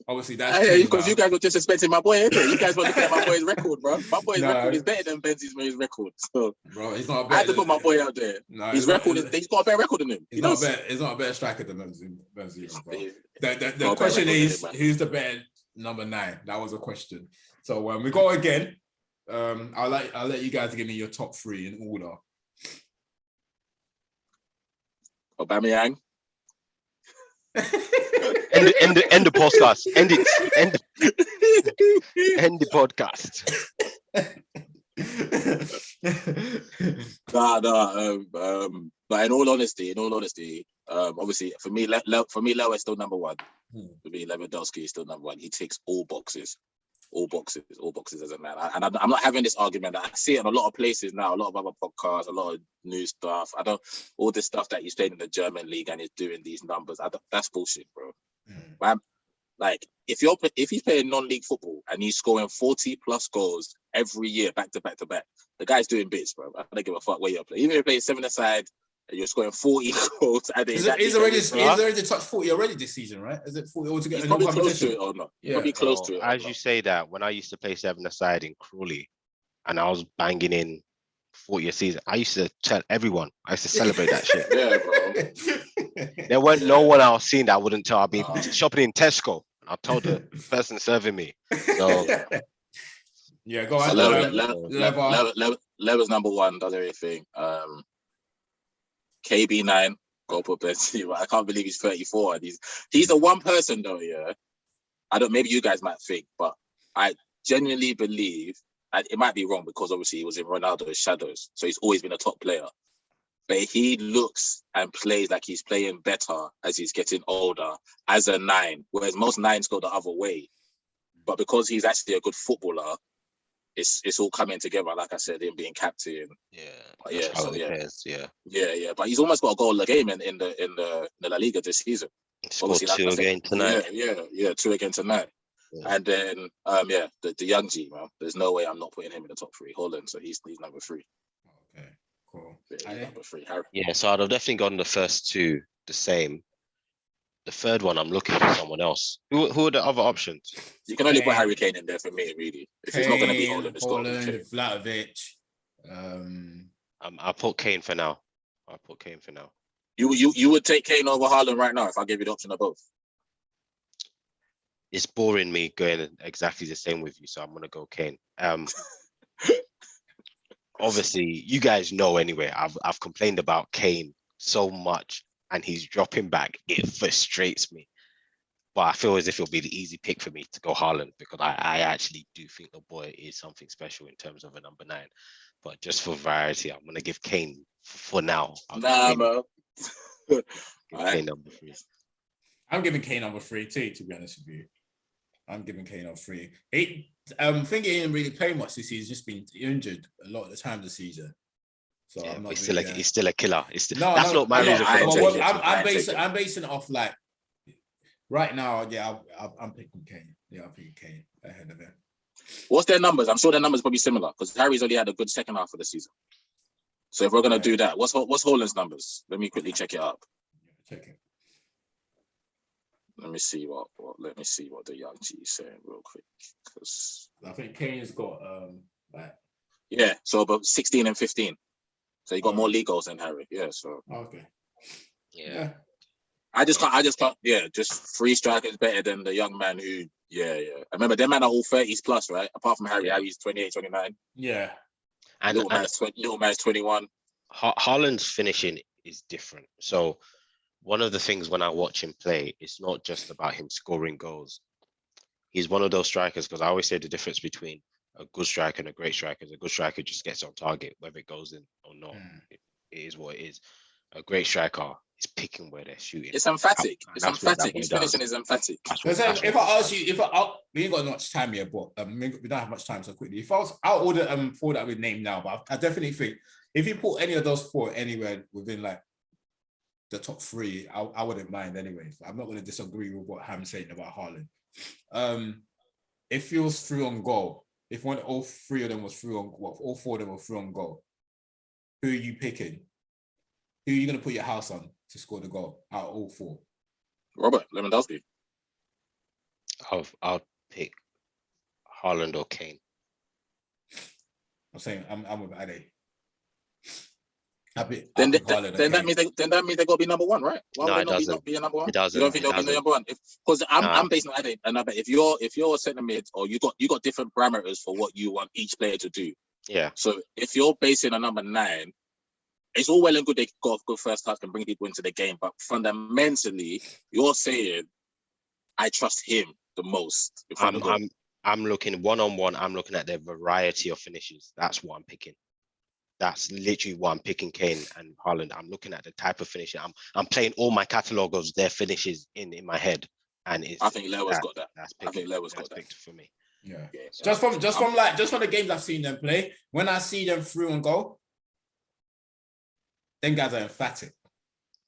obviously that's because you guys were disrespecting my boy. You guys were looking at my boy's record, bro. My boy's record is better than Benzema's record. So, bro, he's not. I had to put my boy out there. No, his record he's got a better record than him. He's not a better striker than Benzema, bro. The question is, who's the better number 9? That was a question. So when we go again. I'll let you guys give me your top 3 in order. Aubameyang. End the podcast. End the podcast. But in all honesty, obviously for me, Leo is still number 1. For me, Lewandowski is still number 1. He ticks all boxes. all boxes as a man. And I'm not having this argument. I see it in a lot of places now, a lot of other podcasts, a lot of new stuff. All this stuff that he's playing in the German league and is doing these numbers. That's bullshit, bro. Man, like if he's playing non-league football and he's scoring 40 plus goals every year, back to back to back, the guy's doing bits, bro. I don't give a fuck where you're playing. Even if you're playing 7-a-side and you're scoring 40 goals, he's already touched 40 already this season, right? Is it 40 altogether? He's probably close to it or not. Yeah. Probably close to it. As you say that, when I used to play 7-a-side in Crawley, and I was banging in 40 a season, I used to tell everyone. I used to celebrate that shit. Yeah, bro. There weren't no one I was seeing that I wouldn't tell. I'd be shopping in Tesco. I told the person serving me. So yeah, go on. Lever's number one, does everything. KB9, go put Benzema. I can't believe he's 34. And he's the one person though, yeah. Maybe you guys might think, but I genuinely believe, and it might be wrong because obviously he was in Ronaldo's shadows, so he's always been a top player. But he looks and plays like he's playing better as he's getting older as a 9, whereas most 9s go the other way. But because he's actually a good footballer, it's all coming together. Like I said, him being captain. Yeah. But he's almost got a goal a game in the La Liga this season. Obviously, 2 again tonight. Yeah, 2 again tonight. Yeah. And then the young G, man. There's no way I'm not putting him in the top 3. Holland, so he's number 3. Okay. Cool. Yeah, number 3. Harry. Yeah, so I'd have definitely gotten the first 2 the same. The third one, I'm looking for someone else. Who are the other options? You can only put Harry Kane in there for me, really. If he's not going to be Holland, it's got to be Vlahovic. I'll put Kane for now. You would take Kane over Haaland right now if I gave you the option of both? It's boring me going exactly the same with you, so I'm going to go Kane. Obviously, you guys know anyway, I've complained about Kane so much and he's dropping back. It frustrates me. But I feel as if it'll be the easy pick for me to go Haaland because I actually do think the boy is something special in terms of a number 9. But just for variety, I'm going to give Kane for now. Bro. Kane number 3. I'm giving Kane number 3 too, to be honest with you. I'm giving Kane number 3. I think he didn't really play much this season. He's just been injured a lot of the time this season. So yeah, I'm not he's really, still a killer. Not my reason for I'm basing it off like right now. Yeah, I'm picking Kane. Yeah, I'm picking Kane ahead of him. What's their numbers? I'm sure their numbers probably similar because Harry's only had a good second half of the season. So if we're gonna do that, what's Haaland's numbers? Let me quickly check it up. Check it. Let me see what the young G is saying real quick. Because I think Kane's got so about 16 and 15. So he got more league goals than Harry. Yeah, so okay. Yeah. I just can't. Yeah, just 3 strikers better than the young man who. Yeah. I remember them man are all 30s plus, right? Apart from Harry, Harry's 28, 29. Yeah. And little man's 21. Haaland's finishing is different. So one of the things when I watch him play, it's not just about him scoring goals. He's one of those strikers because I always say the difference between a good striker and a great striker is a good striker just gets on target, whether it goes in or not. It is what it is. A great striker is picking where they're shooting. It's emphatic. His finishing is emphatic. If I ask you, we ain't got much time here, but we don't have much time, so quickly. If I was out of the 4 that we named now, but I definitely think if you put any of those 4 anywhere within like the top 3, I wouldn't mind anyway. I'm not going to disagree with what Ham's saying about Haaland. If he was through on goal, if all 4 of them were through on goal, who are you picking? Who are you going to put your house on to score the goal out of all 4? Robert Lewandowski. I'll pick Haaland or Kane. I'm saying I'm with Ade. Then that means they got to be number 1, right? Why would they not be a number 1? It doesn't. You don't think they'll be number 1? Because I'm basing on Ade, and I bet if you're centre mid or you got different parameters for what you want each player to do. Yeah. So if you're basing a number 9, it's all well and good they got a good first touch and bring people into the game, but fundamentally, you're saying I trust him the most. I'm looking one-on-one. I'm looking at their variety of finishes. That's what I'm picking. That's literally what I'm picking. Kane and Haaland. I'm looking at the type of finishing. I'm playing all my catalogue of their finishes in my head, and I think Lewa's got that. I think Lewa's got that for me. Yeah. Just from the games I've seen them play, when I see them through and go, them guys are emphatic.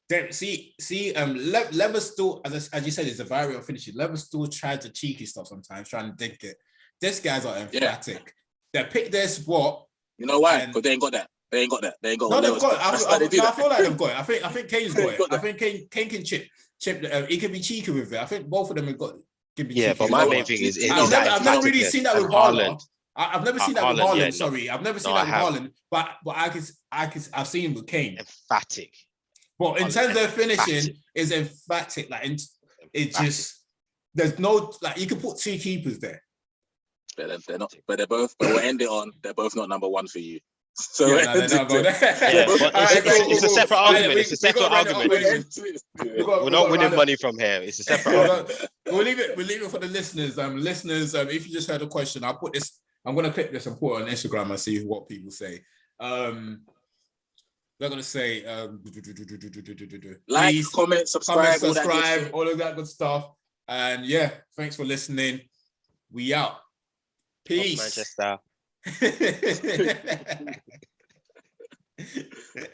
Then Lever still, as you said, it's a variant of finishing. Lever still tries the cheeky stuff sometimes, trying to dig it. These guys are emphatic. They pick their spot. You know why? Because they ain't got that. They ain't got that. They ain't got. No, they've got. I feel like they've got it. I think Kane's got it. I think Kane can chip. He can be cheeky with it. I think both of them have got. Yeah, but my main thing is I've never really seen that with Haaland. I've never seen that with Haaland. Yeah, sorry, I've never seen that with Haaland. But I've seen with Kane. Emphatic. But in terms of finishing, is emphatic. Like it just there's no like you can put two keepers there. They're not. But they're both. But we'll end it on. They're both not number one for you. So it's a separate argument. It's a separate argument. We're not winning money from here. It's a separate argument. We'll leave it for the listeners. Listeners, if you just heard a question, I'll put this. I'm gonna clip this and put it on Instagram and see what people say. They're gonna say like, comment, subscribe, all of that good stuff. And yeah, thanks for listening. We out. Peace. Manchester.